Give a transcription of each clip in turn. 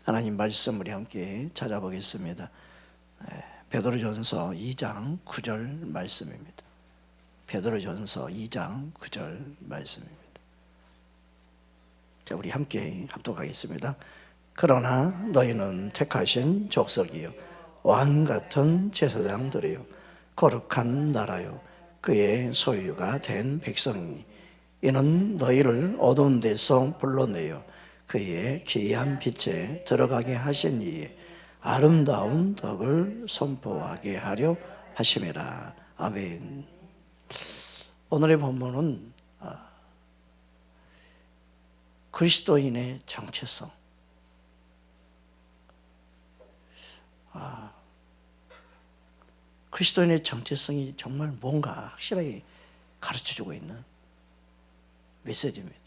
하나님 말씀 우리 함께 찾아보겠습니다. 베드로전서 2장 9절 말씀입니다. 베드로전서 2장 9절 말씀입니다. 자, 우리 함께 합독하겠습니다. 그러나 너희는 택하신 족속이요 왕 같은 제사장들이요 거룩한 나라요 그의 소유가 된 백성이니 이는 너희를 어두운 데서 불러내어 그의 기이한 빛에 들어가게 하신 이의 아름다운 덕을 선포하게 하려 하심이라. 아멘. 오늘의 본문은 그리스도인의 정체성, 그리스도인의 정체성이 정말 뭔가 확실하게 가르쳐주고 있는 메시지입니다.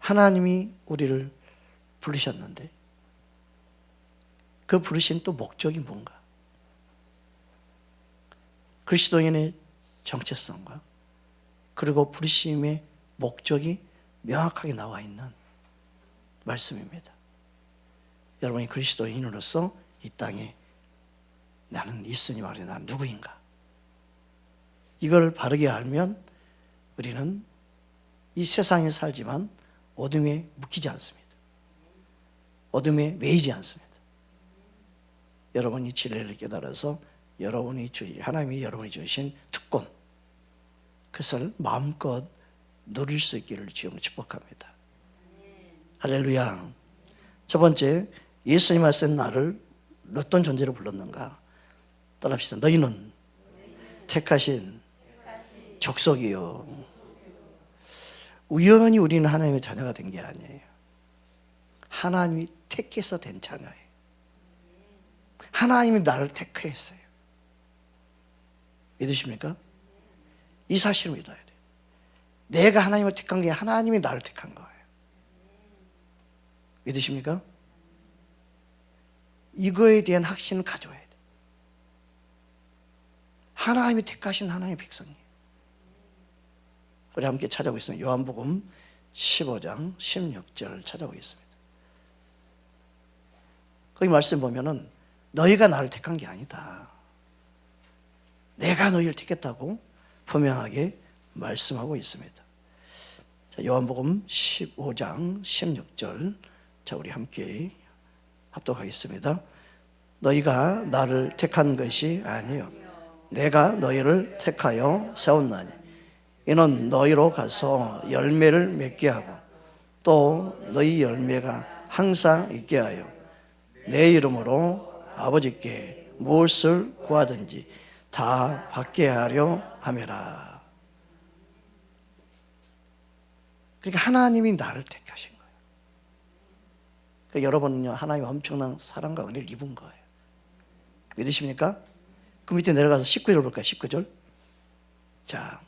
하나님이 우리를 부르셨는데 그 부르신 또 목적이 뭔가? 그리스도인의 정체성과 그리고 부르심의 목적이 명확하게 나와 있는 말씀입니다. 여러분이 그리스도인으로서 이 땅에 나는 예수님 안에 난 누구인가? 이걸 바르게 알면 우리는 이 세상에 살지만 어둠에 묶이지 않습니다. 어둠에 매이지 않습니다. 여러분이 진리를 깨달아서 하나님이 여러분이 주신 특권, 그것을 마음껏 누릴 수 있기를 주여 축복합니다. 할렐루야. 첫 번째, 예수님 하신 나를 어떤 존재로 불렀는가? 따라합시다. 너희는 택하신 족속이요. 우연히 우리는 하나님의 자녀가 된 게 아니에요. 하나님이 택해서 된 자녀예요. 하나님이 나를 택했어요. 믿으십니까? 이 사실을 믿어야 돼요. 내가 하나님을 택한 게 하나님이 나를 택한 거예요. 믿으십니까? 이거에 대한 확신을 가져야 돼요. 하나님이 택하신 하나님의 백성이에요. 우리 함께 찾아보겠습니다. 요한복음 15장 16절 찾아보겠습니다. 거기 말씀 보면은 너희가 나를 택한 게 아니다. 내가 너희를 택했다고 분명하게 말씀하고 있습니다. 자, 요한복음 15장 16절, 자, 우리 함께 합독하겠습니다. 너희가 나를 택한 것이 아니요 내가 너희를 택하여 세웠나니 이는 너희로 가서 열매를 맺게 하고 또 너희 열매가 항상 있게 하여 내 이름으로 아버지께 무엇을 구하든지 다 받게 하려 함이라. 그러니까 하나님이 나를 택하신 거예요. 그러니까 여러분은요, 하나님 엄청난 사랑과 은혜를 입은 거예요. 믿으십니까? 그 밑에 내려가서 19절 볼까요? 19절. 자,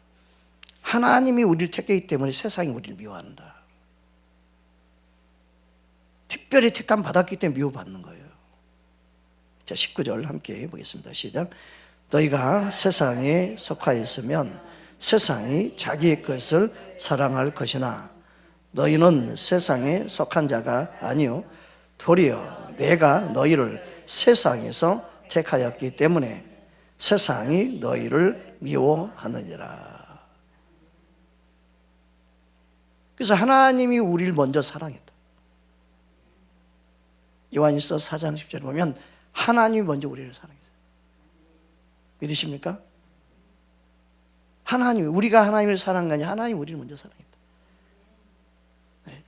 하나님이 우리를 택했기 때문에 세상이 우리를 미워한다. 특별히 택함 받았기 때문에 미워받는 거예요. 자, 19절 함께 보겠습니다. 시작. 너희가 세상에 속하였으면 세상이 자기의 것을 사랑할 것이나 너희는 세상에 속한 자가 아니요 도리어 내가 너희를 세상에서 택하였기 때문에 세상이 너희를 미워하느니라. 그래서 하나님이 우리를 먼저 사랑했다. 요한일서 4장 10절에 보면 하나님이 먼저 우리를 사랑했어요. 믿으십니까? 우리가 하나님을 사랑한 게 아니라 하나님이 우리를 먼저 사랑했다. 네.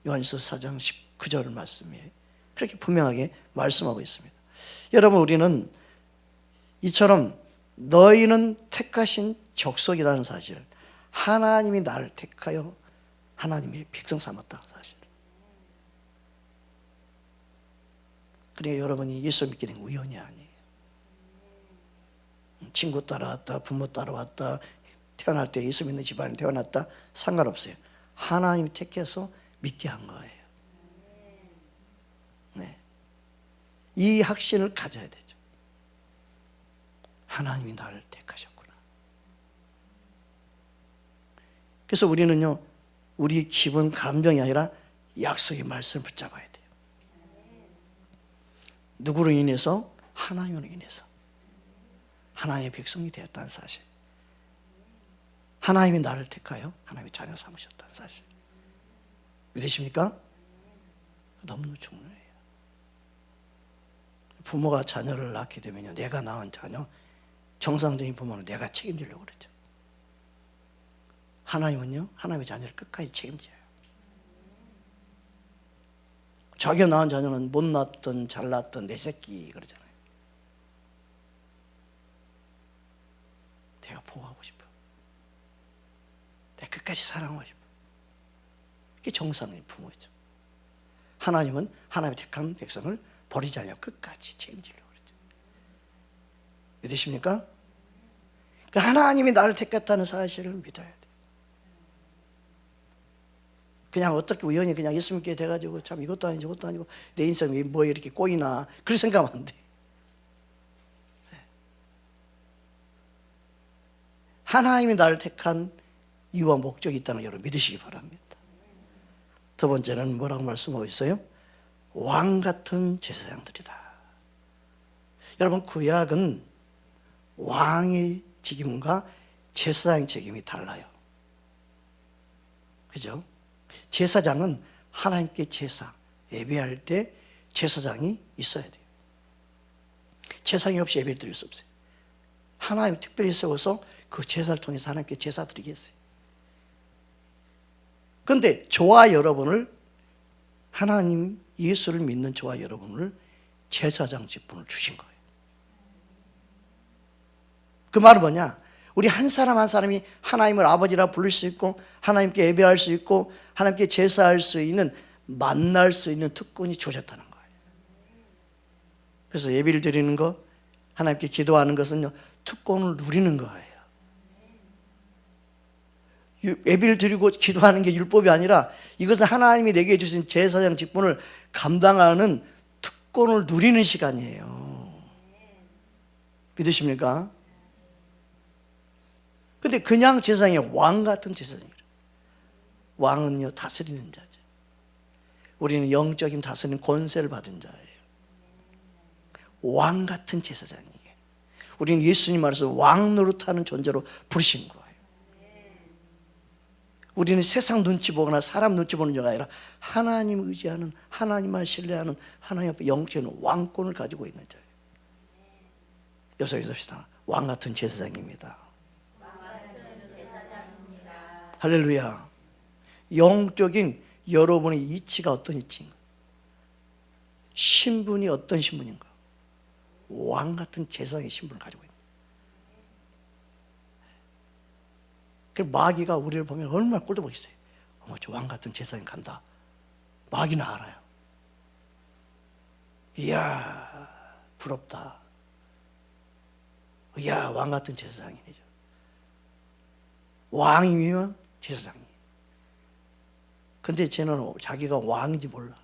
요한일서 4장 19절 말씀이에요. 그렇게 분명하게 말씀하고 있습니다. 여러분, 우리는 이처럼 너희는 택하신 족속이라는 사실, 하나님이 나를 택하여 하나님의 백성 삼았다는 사실. 그러니까 여러분이 예수 믿게 된 우연이 아니에요. 친구 따라왔다, 부모 따라왔다, 태어날 때 예수 믿는 집안에 태어났다, 상관없어요. 하나님이 택해서 믿게 한 거예요. 네. 이 확신을 가져야 되죠. 하나님이 나를 택하셨구나. 그래서 우리는요, 우리 기분, 감정이 아니라 약속의 말씀을 붙잡아야 돼요. 누구로 인해서? 하나님으로 인해서 하나님의 백성이 되었다는 사실. 하나님이 나를 택하여 하나님의 자녀 삼으셨다는 사실. 믿으십니까? 너무너무 중요해요. 부모가 자녀를 낳게 되면요, 내가 낳은 자녀, 정상적인 부모는 내가 책임지려고 그러죠. 하나님은요, 하나님의 자녀를 끝까지 책임져요. 자기가 낳은 자녀는 못 낳았던 잘 낳았던 내 새끼 그러잖아요. 내가 보호하고 싶어. 내가 끝까지 사랑하고 싶어. 그게 정상적인 부모죠. 하나님은 하나님의 택한 백성을 버리지 않고 끝까지 책임지려고 그러죠. 믿으십니까? 그러니까 하나님이 나를 택했다는 사실을 믿어야 돼요. 그냥 어떻게 우연히 그냥 예수 믿게 돼가지고 참 이것도 아니고 저것도 아니고 내 인생이 뭐 이렇게 꼬이나 그렇게 생각하면 안 돼. 하나님이 나를 택한 이유와 목적이 있다는 걸 여러분 믿으시기 바랍니다. 두 번째는 뭐라고 말씀하고 있어요? 왕 같은 제사장들이다. 여러분 구약은 왕의 책임과 제사장의 책임이 달라요. 그죠? 제사장은 하나님께 제사, 예배할 때 제사장이 있어야 돼요. 제사장이 없이 예배 드릴 수 없어요. 하나님 특별히 세워서 그 제사를 통해서 하나님께 제사 드리겠어요. 그런데 저와 여러분을, 하나님 예수를 믿는 저와 여러분을 제사장 직분을 주신 거예요. 그 말은 뭐냐? 우리 한 사람 한 사람이 하나님을 아버지라 부를 수 있고 하나님께 예배할 수 있고 하나님께 제사할 수 있는, 만날 수 있는 특권이 주어졌다는 거예요. 그래서 예배를 드리는 거, 하나님께 기도하는 것은요, 특권을 누리는 거예요. 예배를 드리고 기도하는 게 율법이 아니라 이것은 하나님이 내게 주신 제사장 직분을 감당하는 특권을 누리는 시간이에요. 믿으십니까? 근데 그냥 제사장이 왕 같은 제사장이에요. 왕은요, 다스리는 자죠. 우리는 영적인 다스리는 권세를 받은 자예요. 왕 같은 제사장이에요. 우리는 예수님 말해서 왕 노릇하는 존재로 부르신 거예요. 우리는 세상 눈치 보거나 사람 눈치 보는 자가 아니라 하나님 의지하는, 하나님만 신뢰하는 하나님 앞에 영적인 왕권을 가지고 있는 자예요. 여기서 합시다. 왕 같은 제사장입니다. 할렐루야. 영적인 여러분의 이치가 어떤 이치인가? 신분이 어떤 신분인가? 왕 같은 제사장의 신분을 가지고 있는. 그 마귀가 우리를 보면 얼마나 꼴도 보기 있어요. 어머, 저 왕 같은 제사장 간다. 마귀는 알아요. 이야, 부럽다. 이야, 왕 같은 제사장이네. 왕이면 제사장이. 근데 쟤는 자기가 왕인지 몰라.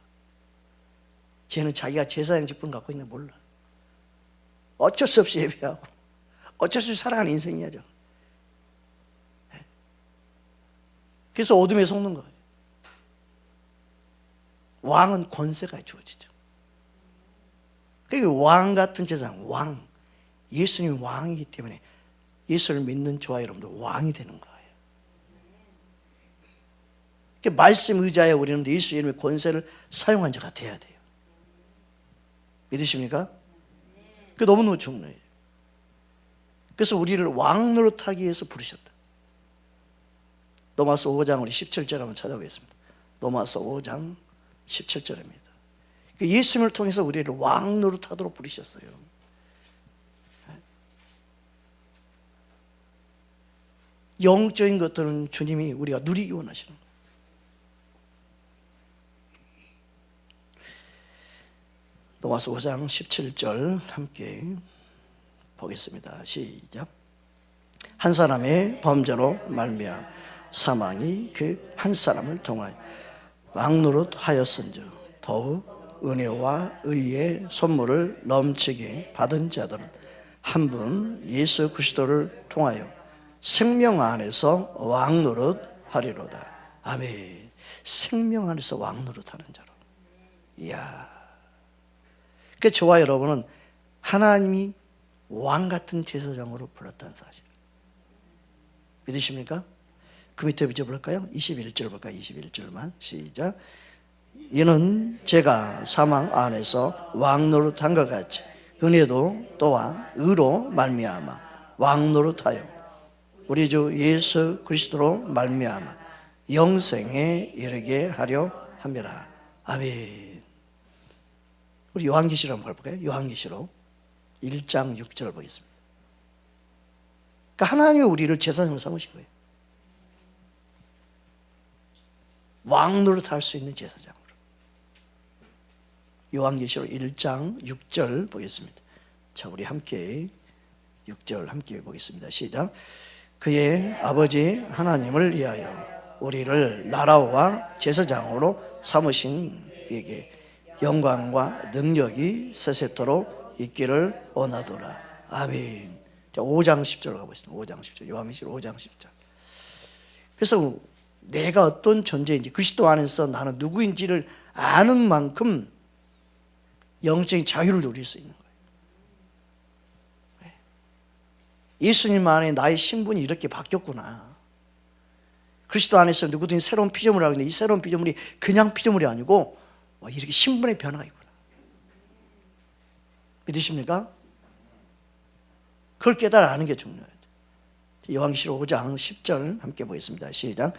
쟤는 자기가 제사장 직분 갖고 있는 몰라. 어쩔 수 없이 예배하고 어쩔 수 없이 살아가는 인생이야. 저. 그래서 어둠에 속는 거예요. 왕은 권세가 주어지죠. 그러니까 왕 같은 제사장, 왕. 예수님이 왕이기 때문에 예수를 믿는 저와 여러분들 왕이 되는 거예요. 그러니까 말씀 의지하에 우리는 예수 이름의 권세를 사용한 자가 돼야 돼요. 믿으십니까? 그게 너무너무 중요해요. 그래서 우리를 왕 노릇하기 위해서 부르셨다. 로마서 5장 우리 17절 한번 찾아보겠습니다. 로마서 5장 17절입니다. 예수님을 통해서 우리를 왕 노릇하도록 부르셨어요. 영적인 것들은 주님이 우리가 누리기 원하시는 거예요. 로마서 5장 17절 함께 보겠습니다. 시작. 한 사람의 범죄로 말미암아 사망이 그 한 사람을 통하여 왕노릇 하였은즉 더욱 은혜와 의의 선물을 넘치게 받은 자들은 한 분 예수 그리스도를 통하여 생명 안에서 왕노릇 하리로다. 아멘. 생명 안에서 왕 노릇하는 자로. 이야. 그 저와 여러분은 하나님이 왕 같은 제사장으로 불렀다는 사실 믿으십니까? 그 밑에 비춰볼까요? 21절 볼까요? 21절만 시작. 이는 제가 사망 안에서 왕 노릇한 것 같이 은혜도 또한 의로 말미암아 왕 노릇하여 우리 주 예수 그리스도로 말미암아 영생에 이르게 하려 함이라. 아멘. 우리 요한계시록 한번 볼까요? 요한계시록 1장 6절 보겠습니다. 그러니까 하나님이 우리를 제사장으로 삼으신 거예요. 왕 노릇할 수 있는 제사장으로. 요한계시록 1장 6절 보겠습니다. 자, 우리 함께 6절 함께 보겠습니다. 시작. 그의 아버지 하나님을 위하여 우리를 나라와 제사장으로 삼으신 이에게 영광과 능력이 세세토록 있기를 원하노라. 아멘. 자, 5장 10절 가보겠습니다. 5장 10절. 요한계시록 5장 10절. 그래서 내가 어떤 존재인지 그리스도 안에서 나는 누구인지를 아는 만큼 영적인 자유를 누릴 수 있는 거예요. 예수님 안에 나의 신분이 이렇게 바뀌었구나. 그리스도 안에서 누구든지 새로운 피조물을 하는데 이 새로운 피조물이 그냥 피조물이 아니고 이렇게 신분의 변화가 있구나. 믿으십니까? 그걸 깨달아 아는 게 중요해요. 요한계시록 5장 10절 함께 보겠습니다. 시작.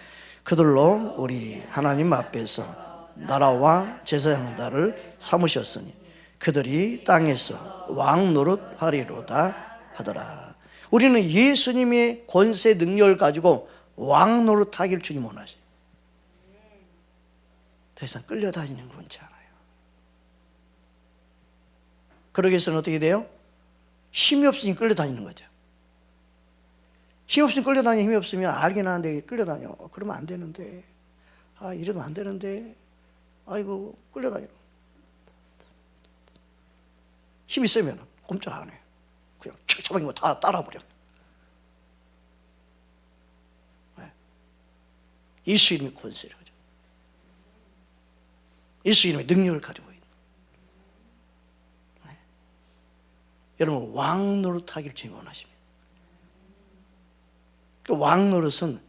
그들로 우리 하나님 앞에서 나라와 제사장들을 삼으셨으니 그들이 땅에서 왕 노릇하리로다 하더라. 우리는 예수님의 권세 능력을 가지고 왕 노릇하기를 주님 원하시죠. 더 이상 끌려다니는 건 원치 않아요. 그러기 위해서는 어떻게 돼요? 힘이 없으니 끌려다니는 거죠. 힘 없으면 끌려다니는 힘이 없으면 알긴 하는데 끌려다녀. 그러면 안 되는데. 이러면 안 되는데. 아이고, 끌려다녀. 힘이 세면 꼼짝 안 해. 그냥 처방이면 다 따라버려. 예수 이름의 권세를 가지고. 예수 이름의 능력을 가지고 있는. 여러분, 왕 노릇하기를 주님 원하십니다. 왕 노릇은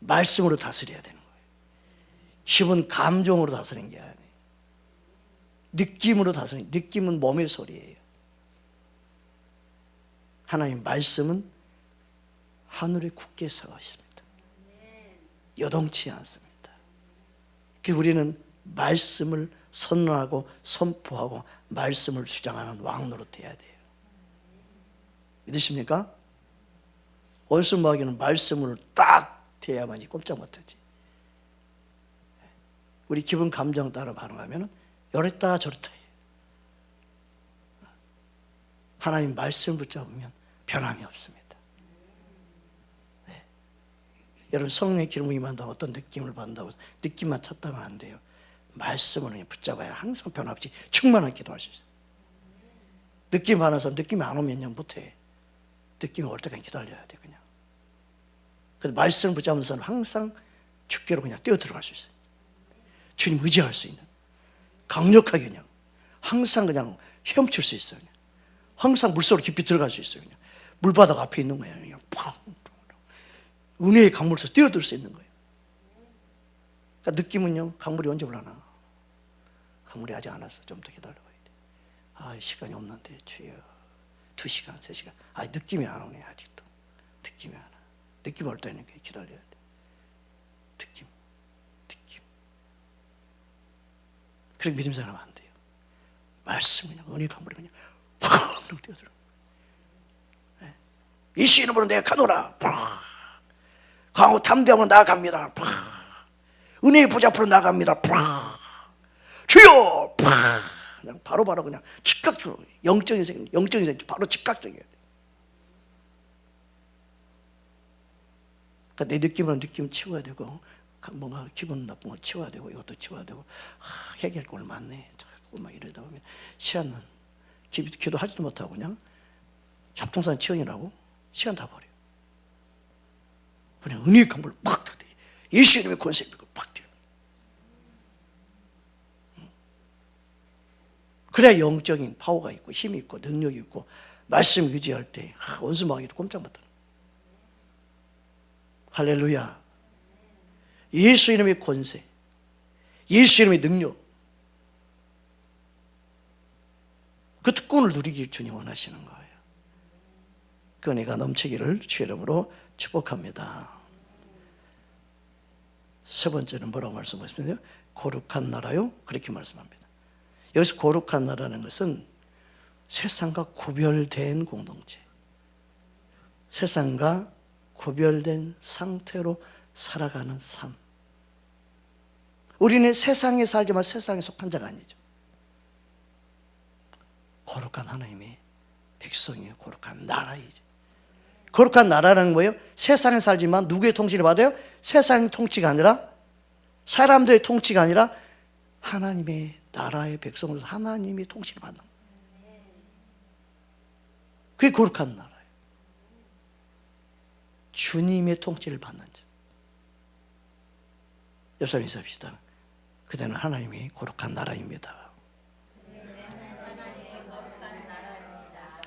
말씀으로 다스려야 되는 거예요. 기본 감정으로 다스리는 게 아니에요. 느낌으로 다스리는, 느낌은 몸의 소리예요. 하나님 말씀은 하늘에 굳게 서 있습니다. 여동치 않습니다. 그래서 우리는 말씀을 선언하고 선포하고 말씀을 주장하는 왕 노릇해야 돼요. 믿으십니까? 원수마귀는 말씀을 딱 대야만이 꼼짝 못하지. 우리 기분 감정 따라 반응하면 이랬다 저랬다 해요. 하나님 말씀을 붙잡으면 변함이 없습니다. 네. 여러분 성령의 기름을 임한다고 어떤 느낌을 받는다고 느낌만 찾다면 안 돼요. 말씀을 붙잡아야 항상 변함없이 충만하게 기도할 수 있어요. 느낌 받아서 느낌이 안 오면 못해. 느낌이 올 때까지 기다려야 돼 그냥. 그래서 말씀을 붙잡는 사람은 항상 주께로 그냥 뛰어 들어갈 수 있어요. 주님 의지할 수 있는 강력하게 그냥 항상 그냥 헤엄칠 수 있어요. 그냥. 항상 물속으로 깊이 들어갈 수 있어요. 그냥. 물바닥 앞에 있는 거예요. 그냥 팡! 은혜의 강물에서 뛰어들 수 있는 거예요. 그러니까 느낌은요, 강물이 언제 올라나? 강물이 아직 안 왔어. 좀 더 기다려봐야 돼. 시간이 없는데 주여 2시간, 3시간. 느낌이 안 오네 아직도. 느낌이 안 와. 느낌 올 때는 기다려야 돼. 느낌. 그렇게 믿음 생활하면 안 돼요. 말씀 그냥 은혜 강물이 그냥 팍 뛰어들어. 예수 이름으로 내가 가노라. 강호 탐대함으로 나아갑니다. 은혜의 부자 앞으로 나아갑니다. 주여. 그냥 바로 그냥 즉각적으로 영적인 생 바로 즉각적이어야 돼. 그러니까 내 느낌은 느낌 치워야 되고 뭔가 기분 나쁜 거 치워야 되고 이것도 치워야 되고 해결할 걸 많네. 자꾸 막 이러다 보면 시간은 기도하지도 못하고 그냥 잡동산 치우느라고 시간 다 버려. 그냥 은혜의 강물을 팍 탁 돼. 예수 이름의 권세 믿고 팍 뛰어. 그래야 영적인 파워가 있고 힘이 있고 능력이 있고 말씀 의지할 때 원수 마귀도 꼼짝 못하는. 할렐루야. 예수 이름의 권세, 예수 이름의 능력, 그 특권을 누리길 주님 원하시는 거예요. 그 은혜가 넘치기를 주의 이름으로 축복합니다. 세 번째는 뭐라고 말씀하셨냐면 거룩한 나라요, 그렇게 말씀합니다. 여기서 거룩한 나라는 것은 세상과 구별된 공동체, 세상과 구별된 상태로 살아가는 삶. 우리는 세상에 살지만 세상에 속한 자가 아니죠. 거룩한 하나님의 백성이에요. 거룩한 나라이죠. 거룩한 나라는 뭐예요? 세상에 살지만 누구의 통치를 받아요? 세상의 통치가 아니라, 사람들의 통치가 아니라 하나님의 나라의 백성으로서 하나님이 통치를 받는 거예요. 그게 거룩한 나라예요. 주님의 통치를 받는 자. 옆사람 인사합시다. 그대는 하나님이 거룩한 나라입니다.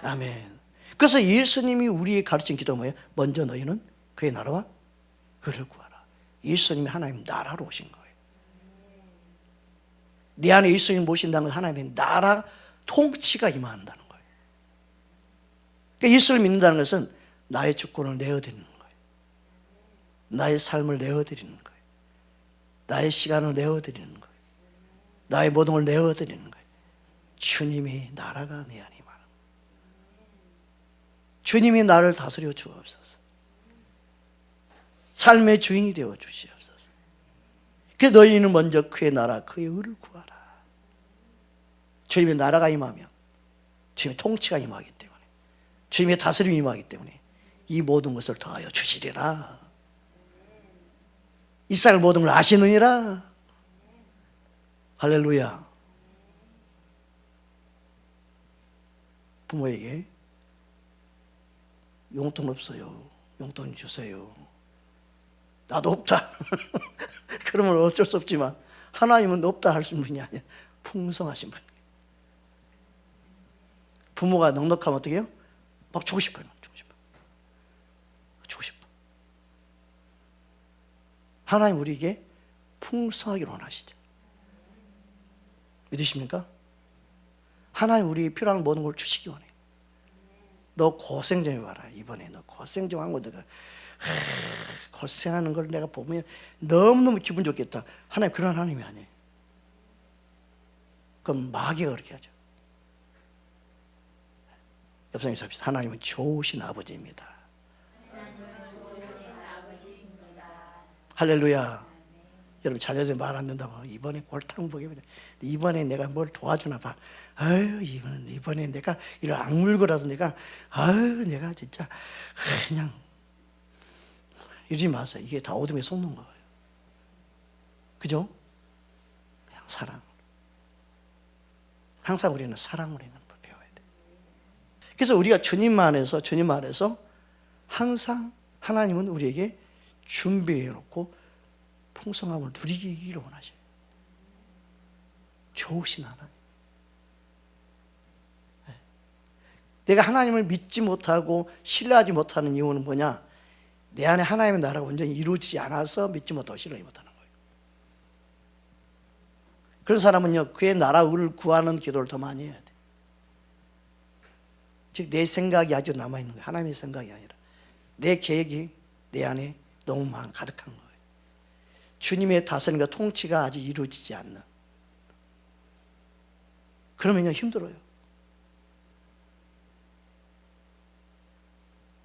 아멘. 그래서 예수님이 우리의 가르친 기도가 뭐예요? 먼저 너희는 그의 나라와 그를 구하라. 예수님이 하나님 나라로 오신 거예요. 내 안에 예수님을 모신다는 건 하나님의 나라 통치가 임한다는 거예요. 그러니까 예수를 믿는다는 것은 나의 주권을 내어드리는 거예요. 나의 삶을 내어드리는 거예요. 나의 시간을 내어드리는 거예요. 나의 모든 걸 내어드리는 거예요. 주님의 나라가 내 안에 임하는 거예요. 주님이 나를 다스려 주옵소서. 삶의 주인이 되어 주시옵소서. 그래서 너희는 먼저 그의 나라, 그의 의를 구하라. 주님의 나라가 임하면 주님의 통치가 임하기 때문에, 주님의 다스림이 임하기 때문에 이 모든 것을 더하여 주시리라. 이 세상의 모든 걸 아시느니라. 할렐루야. 부모에게 용돈 없어요. 용돈 주세요. 나도 없다. 그러면 어쩔 수 없지만 하나님은 없다 하시는 분이 아니라 풍성하신 분이에요. 부모가 넉넉하면 어떻게 해요? 막 주고 싶어요. 주고 싶어. 하나님 우리에게 풍성하기를 원하시죠. 믿으십니까? 하나님 우리에게 필요한 모든 걸 주시기 원해요. 너 고생 좀 해봐라. 이번에 너 고생 좀 하고 내가 고생하는 걸 내가 보면 너무너무 기분 좋겠다. 하나님 그런 하나님이 아니에요. 그럼 마귀가 그렇게 하죠. 옆사람이 삽시다. 하나님은 좋으신 아버지입니다. 할렐루야. 여러분 자녀들 말 안 된다고 이번에 골탕 먹이면 이번에 내가 뭘 도와주나 봐. 아유 이번에 내가 이런 악물고라도 내가 내가 진짜 그냥 이러지 마세요. 이게 다 어둠에 속는 거예요. 그죠? 그냥 사랑. 항상 우리는 사랑으로 있는 법 배워야 돼. 그래서 우리가 주님 안에서 항상 하나님은 우리에게 준비해 놓고 풍성함을 누리기를 원하셔요. 좋으신 하나님. 내가 하나님을 믿지 못하고 신뢰하지 못하는 이유는 뭐냐? 내 안에 하나님의 나라가 완전히 이루어지지 않아서 믿지 못하고 신뢰하지 못하는 거예요. 그런 사람은요, 그의 나라 의를 구하는 기도를 더 많이 해야 돼. 즉, 내 생각이 아주 남아있는 거예요. 하나님의 생각이 아니라. 내 계획이 내 안에 너무 가득한 거예요. 주님의 다스림과 통치가 아직 이루어지지 않는. 그러면요, 힘들어요.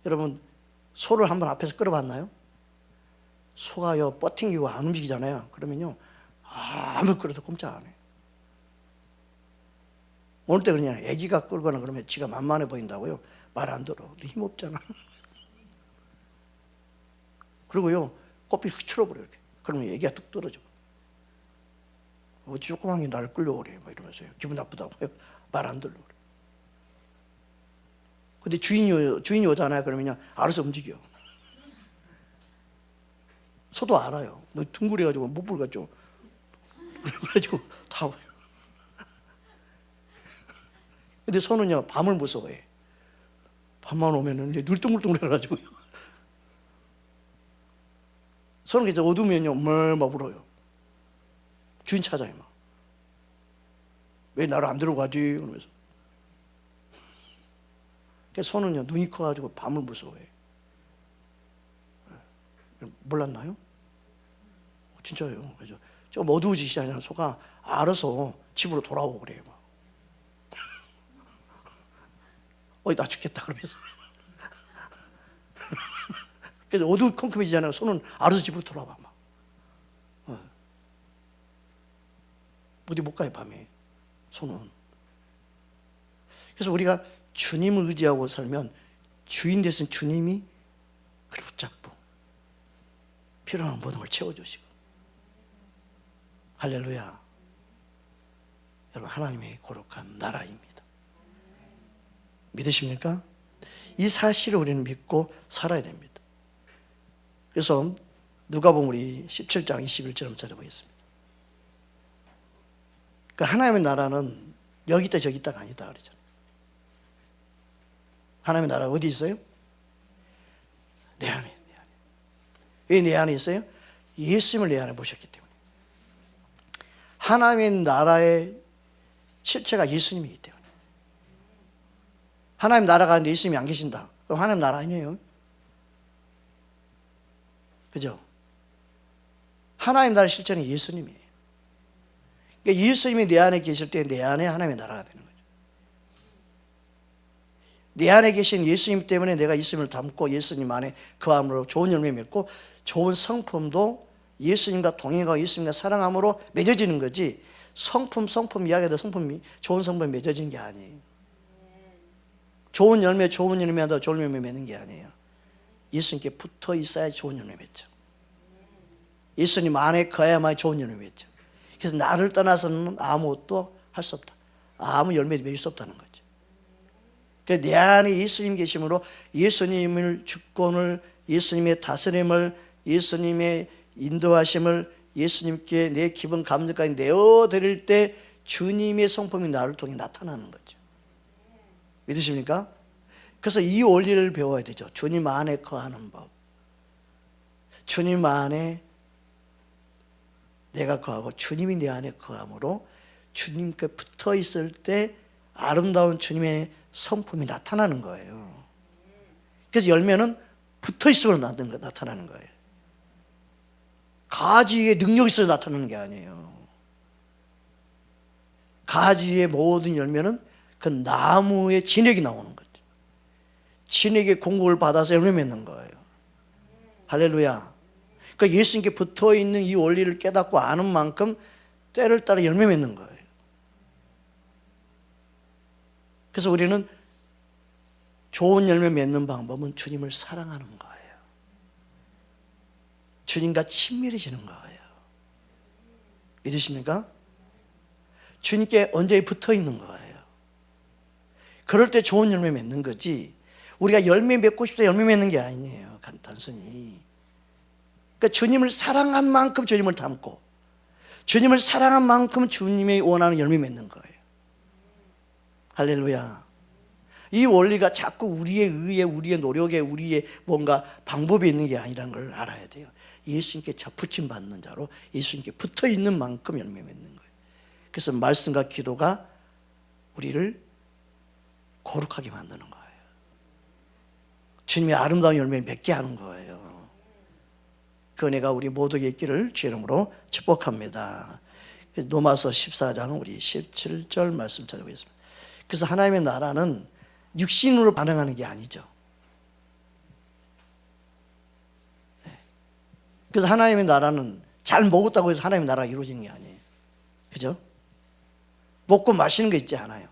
여러분, 소를 한번 앞에서 끌어봤나요? 소가요, 뻗팅기고 안 움직이잖아요. 그러면요, 아무 끌어도 꼼짝 안 해요. 어느 때 그러냐, 애기가 끌거나 그러면 지가 만만해 보인다고요. 말 안 들어. 근데 힘 없잖아. 그리고요, 꼬피를 휘출어버려요. 이렇게. 그러면 애기가 뚝 떨어져. 어찌 조그만 게 나를 끌려오래. 막 이러면서요. 기분 나쁘다고. 말 안 들려. 근데 주인이 오잖아요. 그러면요, 알아서 움직여. 소도 알아요. 너 둥글해가지고 못 불겠죠. 그래가지고 다 와요. 근데 소는요, 밤을 무서워해. 밤만 오면은 눌뚱물뚱 해가지고요. 소는 이제 어두우면요, 막 울어요. 주인 찾아요, 막. 왜 나를 안 데려가지? 그러면서. 소는요, 눈이 커가지고 밤을 무서워해. 몰랐나요? 진짜예요. 그죠? 좀 어두워지시잖아요. 소가 알아서 집으로 돌아오고 그래요. 나 죽겠다 그러면서. 그래서 어두컴컴해지잖아요. 소는 알아서 집으로 돌아와 막. 어디 못 가요 밤에. 소는. 그래서 우리가 주님을 의지하고 살면 주인 되신 주님이 그를 붙잡고 필요한 모든 걸 채워주시고. 할렐루야. 여러분, 하나님의 거룩한 나라입니다. 믿으십니까? 이 사실을 우리는 믿고 살아야 됩니다. 그래서 누가복음 우리 17장 21절 한번 찾아보겠습니다. 그러니까 하나님의 나라는 여기 있다 저기 있다가 아니다 그러잖아요. 하나님의 나라가 어디 있어요? 내 안에. 왜 내 안에 있어요? 예수님을 내 안에 모셨기 때문에. 하나님의 나라의 실체가 예수님이기 때문에. 하나님 나라가 있는데 예수님이 안 계신다. 그럼 하나님 나라 아니에요. 그죠? 하나님 나라의 실체는 예수님이에요. 그러니까 예수님이 내 안에 계실 때 내 안에 하나님의 나라가 되는 거죠. 내 안에 계신 예수님 때문에 내가 예수님을 닮고 예수님 안에 거함으로 좋은 열매 맺고 좋은 성품도 예수님과 동행하고 예수님과 사랑함으로 맺어지는 거지. 성품 이야기하다 좋은 성품이 맺어지는 게 아니에요. 좋은 열매하다 좋은 열매 맺는 게 아니에요. 예수님께 붙어 있어야 좋은 열매 맺죠. 예수님 안에 거야만 좋은 열매 맺죠. 그래서 나를 떠나서는 아무것도 할 수 없다. 아무 열매 맺을 수 없다는 거죠. 그래서 내 안에 예수님 계심으로 예수님을 주권을, 예수님의 다스림을, 예수님의 인도하심을 예수님께 내 기분 감정까지 내어드릴 때 주님의 성품이 나를 통해 나타나는 거죠. 믿으십니까? 그래서 이 원리를 배워야 되죠. 주님 안에 거하는 법. 주님 안에 내가 거하고 주님이 내 안에 거함으로 주님께 붙어 있을 때 아름다운 주님의 성품이 나타나는 거예요. 그래서 열매는 붙어 있으면 나타나는 거예요. 가지에 능력이 있어서 나타나는 게 아니에요. 가지의 모든 열매는 그 나무의 진액이 나오는 거죠. 진액의 공급을 받아서 열매 맺는 거예요. 할렐루야. 그러니까 예수님께 붙어 있는 이 원리를 깨닫고 아는 만큼 때를 따라 열매 맺는 거예요. 그래서 우리는 좋은 열매 맺는 방법은 주님을 사랑하는 거예요. 주님과 친밀해지는 거예요. 믿으십니까? 주님께 언제에 붙어 있는 거예요. 그럴 때 좋은 열매 맺는 거지, 우리가 열매 맺고 싶다 열매 맺는 게 아니에요. 단순히. 그러니까 주님을 사랑한 만큼 주님을 닮고 주님을 사랑한 만큼 주님이 원하는 열매 맺는 거예요. 할렐루야. 이 원리가 자꾸 우리의 의에, 우리의 노력에, 우리의 뭔가 방법이 있는 게 아니라는 걸 알아야 돼요. 예수님께 접붙임 받는 자로 예수님께 붙어 있는 만큼 열매 맺는 거예요. 그래서 말씀과 기도가 우리를 거룩하게 만드는 거예요. 주님의 아름다운 열매를 맺게 하는 거예요. 그 은혜가 우리 모두에게 있기를 주의 이름으로 축복합니다. 로마서 14장 우리 17절 말씀 찾아보겠습니다. 그래서 하나님의 나라는 육신으로 반응하는 게 아니죠. 그래서 하나님의 나라는 잘 먹었다고 해서 하나님의 나라가 이루어지는 게 아니에요. 그죠? 먹고 마시는 게 있지 않아요.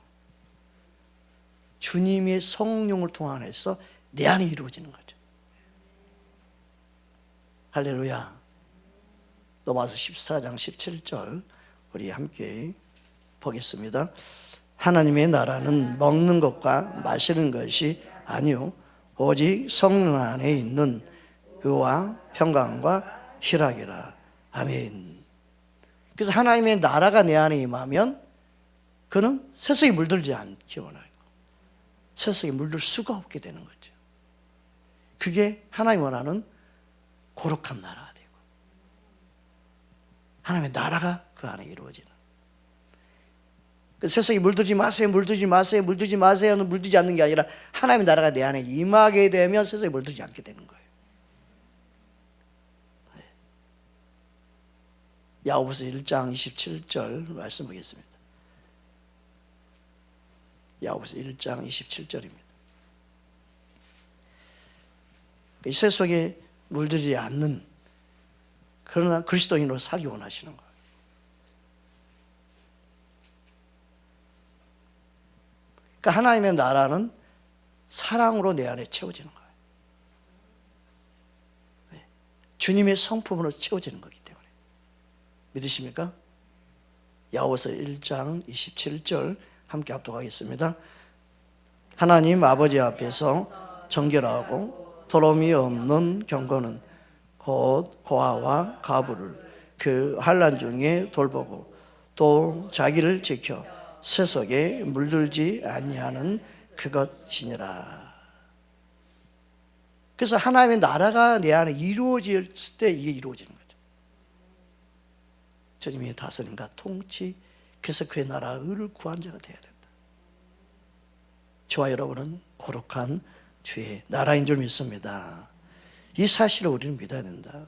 주님의 성령을 통해서 내 안에 이루어지는 거죠. 할렐루야. 로마서 14장 17절 우리 함께 보겠습니다. 하나님의 나라는 먹는 것과 마시는 것이 아니요 오직 성령 안에 있는 의와 평강과 희락이라. 아멘. 그래서 하나님의 나라가 내 안에 임하면 그는 세속에 물들지 않기 원하고 세속에 물들 수가 없게 되는 거죠. 그게 하나님 원하는 거룩한 나라가 되고 하나님의 나라가 그 안에 이루어지는. 그 세상에 물들지 마세요, 물들지 마세요, 물들지 마세요는 물들지 않는 게 아니라 하나님의 나라가 내 안에 임하게 되면 세상에 물들지 않게 되는 거예요. 야고보서 1장 27절 말씀 보겠습니다. 야고보서 1장 27절입니다. 이 세속에 물들지 않는 그러나 그리스도인으로 살기 원하시는 거예요. 그러니까 하나님의 나라는 사랑으로 내 안에 채워지는 거예요. 네. 주님의 성품으로 채워지는 거기 때문에. 믿으십니까? 야고보서 1장 27절 함께 합독하겠습니다. 하나님 아버지 앞에서 정결하고 더러움이 없는 경건은 곧 고아와 가부를 그 환난 중에 돌보고 또 자기를 지켜 세속에 물들지 아니하는 그것이니라. 그래서 하나님의 나라가 내 안에 이루어질 때 이게 이루어지는 거죠. 주님의 다스림과 통치, 그래서 그의 나라 의를 구한 자가 되어야 된다. 저와 여러분은 거룩한 주의 나라인 줄 믿습니다. 이 사실을 우리는 믿어야 된다.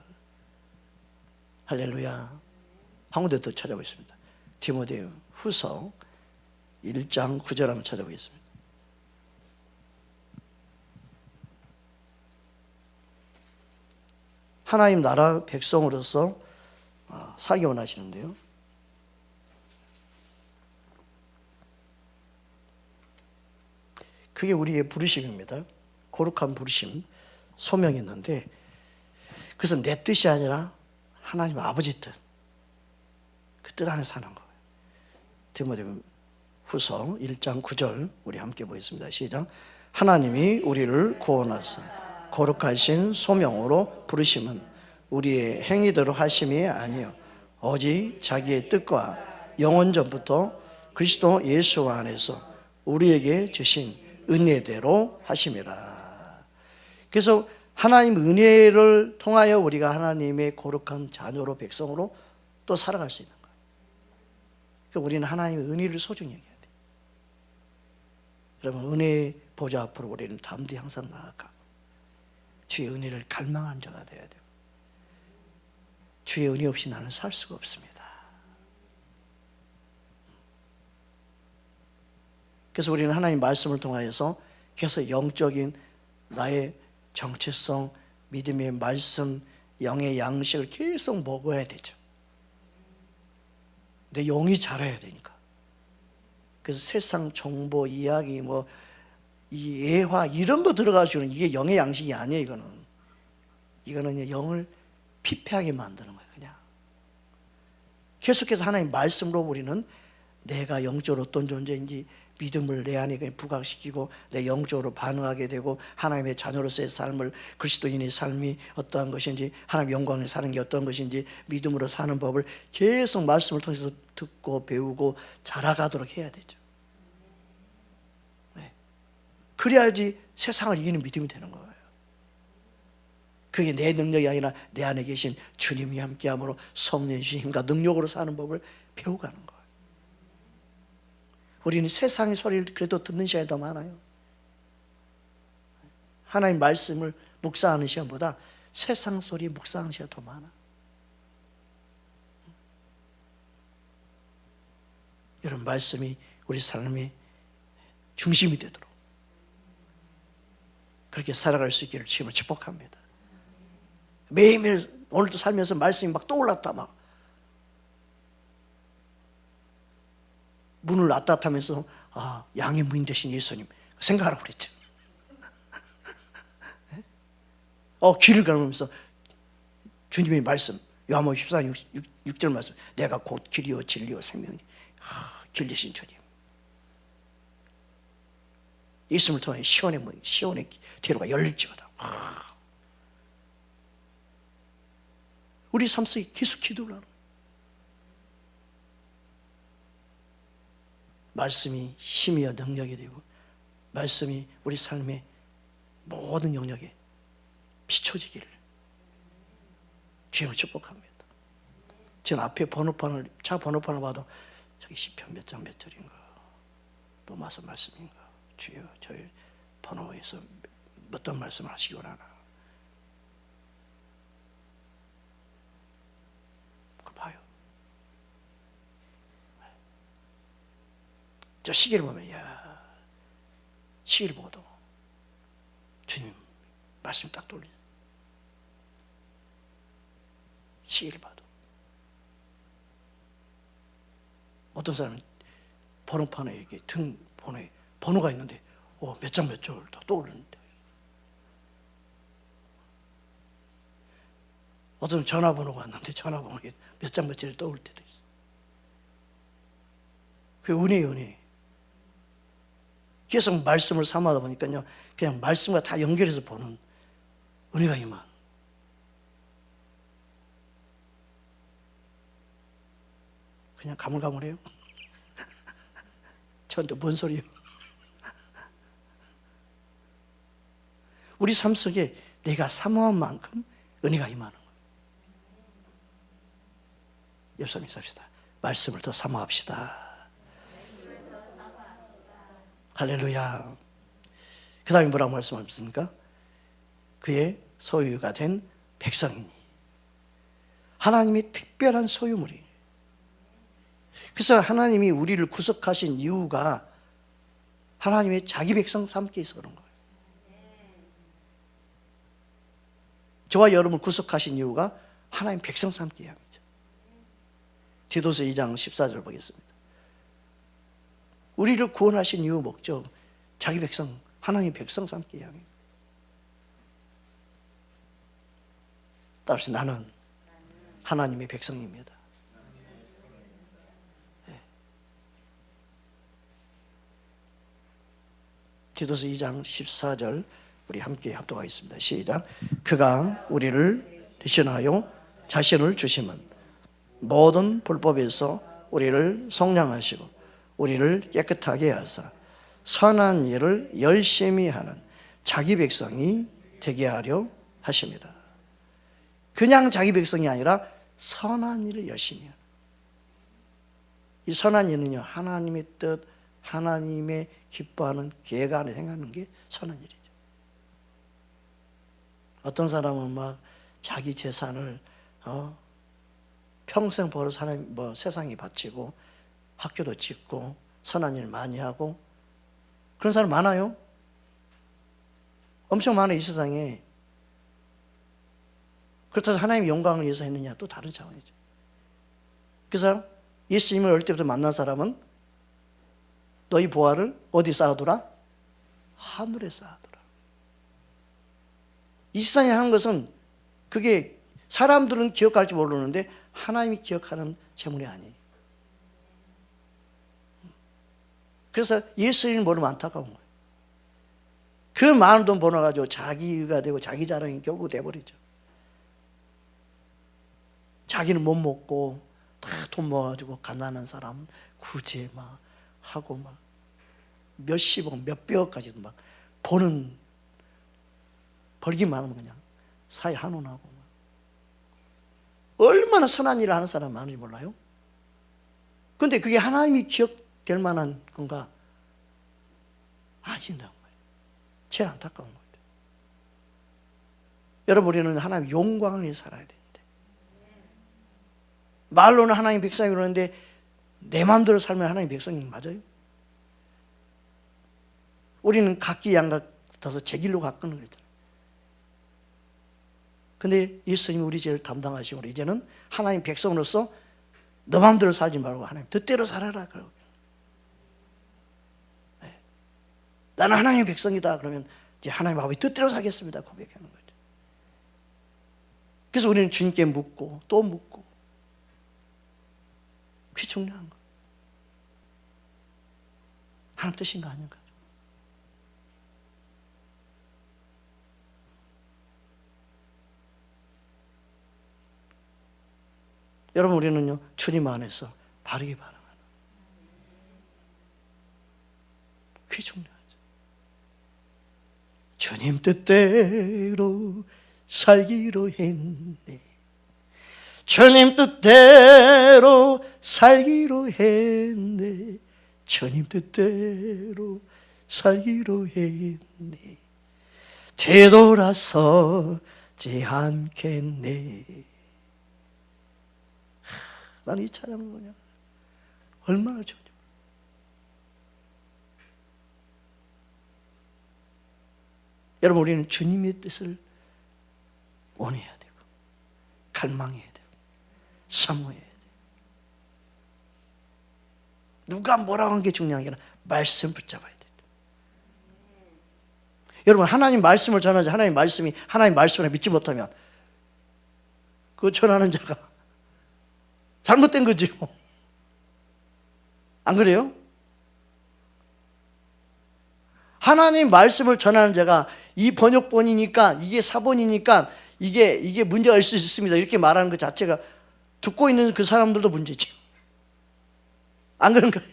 할렐루야. 한 군데 더 찾아보겠습니다. 디모데 후서 1장 9절 한번 찾아보겠습니다. 하나님 나라 백성으로서 살기 원하시는데요. 그게 우리의 부르심입니다. 거룩한 부르심, 소명이 있는데 그래서 내 뜻이 아니라 하나님 아버지 뜻, 그 뜻 안에 사는 거예요. 디모데 후서 1장 9절 우리 함께 보겠습니다. 시작. 하나님이 우리를 구원하사 거룩하신 소명으로 부르심은 우리의 행위대로 하심이 아니요 오직 자기의 뜻과 영원 전부터 그리스도 예수 안에서 우리에게 주신 은혜대로 하심이라. 그래서 하나님 은혜를 통하여 우리가 하나님의 거룩한 자녀로 백성으로 또 살아갈 수 있는 거예요. 그러니까 우리는 하나님의 은혜를 소중히 여겨야 돼요. 여러분 은혜 보좌 앞으로 우리는 담대히 항상 나아가고 주의 은혜를 갈망한 자가 되어야 돼요. 주의 은혜 없이 나는 살 수가 없습니다. 그래서 우리는 하나님 말씀을 통하여서 계속 영적인 나의 정체성, 믿음의 말씀, 영의 양식을 계속 먹어야 되죠. 내 영이 자라야 되니까. 그래서 세상 정보, 이야기, 이 예화 이런 거 들어가시면 이게 영의 양식이 아니에요. 이거는 영을 피폐하게 만드는 거예요. 그냥 계속해서 하나님 말씀으로 우리는 내가 영적으로 어떤 존재인지 믿음을 내 안에 부각시키고 내 영적으로 반응하게 되고 하나님의 자녀로서의 삶을 그리스도인의 삶이 어떠한 것인지 하나님 영광에 사는 게 어떤 것인지 믿음으로 사는 법을 계속 말씀을 통해서 듣고 배우고 자라가도록 해야 되죠. 네. 그래야지 세상을 이기는 믿음이 되는 거예요. 그게 내 능력이 아니라 내 안에 계신 주님이 함께함으로 성령의 힘과 능력으로 사는 법을 배워가는 거예요. 우리는 세상의 소리를 그래도 듣는 시간이 더 많아요. 하나님 말씀을 묵상하는 시간보다 세상 소리 묵상하는 시간이 더 많아. 이런 말씀이 우리 삶의 중심이 되도록 그렇게 살아갈 수 있기를 주님을 축복합니다. 매일매일 오늘도 살면서 말씀이 막 떠올랐다 막 문을 왔다 갔다 하면서 양의 무인 되신 예수님 생각하라고 그랬죠. 길을 가면서 주님의 말씀 요한복음 14장 6절 말씀 내가 곧 길이요 진리요 생명이 길 되신 주님 예수님을 통해 시온의 대로가 열릴지어다. 우리 삶 속에 계속 기도를 하는 말씀이 힘이여 능력이 되고 말씀이 우리 삶의 모든 영역에 비춰지기를 주님을 축복합니다. 지금 앞에 번호판을 차 번호판을 봐도 저기 시편 몇 장 몇 절인가 또 무슨 말씀인가 주여 저희 번호에서 어떤 말씀을 하시기 원하나 그걸 봐요. 저 시계를 보면 야 시계를 보고도 주님 말씀이 딱 돌리죠. 시계를 봐도 어떤 사람은 번호판에 이렇게 등 번호에 번호가 있는데 몇 장 몇 절 다 떠오르는데 어떤 전화번호가 왔는데 전화번호에 몇 장 몇 절이 떠올 때도 있어. 그게 은혜예요, 은혜. 계속 말씀을 삼아다 보니까요 그냥 말씀과 다 연결해서 보는 은혜가 임한. 그냥 가물가물해요. 저한테 뭔 소리예요? 우리 삶 속에 내가 사모한 만큼 은혜가 임하는 거예요. 옆 사람 인사합시다. 말씀을 더 사모합시다. 할렐루야. 그 다음에 뭐라고 말씀하셨습니까? 그의 소유가 된 백성이니 하나님의 특별한 소유물이. 그래서 하나님이 우리를 구속하신 이유가 하나님의 자기 백성 삼게 해서 그런 거예요. 저와 여러분을 구속하신 이유가 하나님 백성 삼게 함이죠. 디도서 2장 14절 보겠습니다. 우리를 구원하신 이유 목적 자기 백성 하나님 백성 삼게 함이에요. 따라서 나는 하나님의 백성입니다. 디도서 2장 14절 우리 함께 합독하겠습니다. 시작. 그가 우리를 대신하여 자신을 주심은 모든 불법에서 우리를 속량하시고 우리를 깨끗하게 하사 선한 일을 열심히 하는 자기 백성이 되게 하려 하십니다. 그냥 자기 백성이 아니라 선한 일을 열심히 하는. 이 선한 일은요 하나님의 뜻 하나님의 기뻐하는 계획 안에 행하는 게 선한 일이죠. 어떤 사람은 막 자기 재산을 평생 벌어서 하나님 세상에 바치고 학교도 짓고 선한 일 많이 하고 그런 사람 많아요. 엄청 많아요 이 세상에. 그렇다고 하나님의 영광을 위해서 했느냐 또 다른 차원이죠. 그래서 예수님을 어릴 때부터 만난 사람은 너희 보화를 어디 쌓아두라? 하늘에 쌓아두라. 이 세상에 하는 것은 그게 사람들은 기억할지 모르는데 하나님이 기억하는 재물이 아니에요. 그래서 예수님을 모르면 안타까운 거예요. 그 많은 돈 벌어가지고 자기가 되고 자기 자랑이 결국 돼버리죠. 자기는 못 먹고 다 돈 모아가지고 가난한 사람 구제 막 하고 막 몇십억 몇백억까지도 막 벌기만 하면 그냥 사회 한원하고 얼마나 선한 일을 하는 사람 많은지 몰라요? 그런데 그게 하나님이 기억될 만한 건가? 아니신다는 거예요. 제일 안타까운 거예요. 여러분 우리는 하나님의 영광을 위해 살아야 되는데 말로는 하나님 백성이 그러는데 내 마음대로 살면 하나님 백성이 맞아요? 우리는 각기 양 같아서 제 길로 가거는 그랬잖아요. 근데 예수님이 우리 죄를 담당하시고 이제는 하나님 백성으로서 너 마음대로 살지 말고 하나님 뜻대로 살아라. 네. 나는 하나님의 백성이다. 그러면 이제 하나님 아버지 뜻대로 살겠습니다. 고백하는 거죠. 그래서 우리는 주님께 묻고 또 묻고 그게 중요한 거예요. 하나님 뜻인가 아닌가. 여러분 우리는요 주님 안에서 바르게 반응하는 그게 중요하죠. 주님 뜻대로 살기로 했네. 주님 뜻대로 살기로 했네. 주님 뜻대로 살기로 했네. 되돌아서지 않겠네. 나는 이 찬양은 뭐냐, 얼마나 좋냐. 여러분, 우리는 주님의 뜻을 원해야 되고 갈망해야 되고 사모해야 돼요. 누가 뭐라고 하는 게 중요한 게 아니라 말씀 붙잡아야 돼요. 여러분, 하나님 말씀을 전하지 하나님 말씀이 하나님 말씀을 믿지 못하면 그 전하는 자가 잘못된 거죠. 안 그래요? 하나님 말씀을 전하는 자가 이 번역본이니까 이게 사본이니까 이게 문제가 있을 수 있습니다, 이렇게 말하는 것 자체가 듣고 있는 그 사람들도 문제죠. 안 그런가요?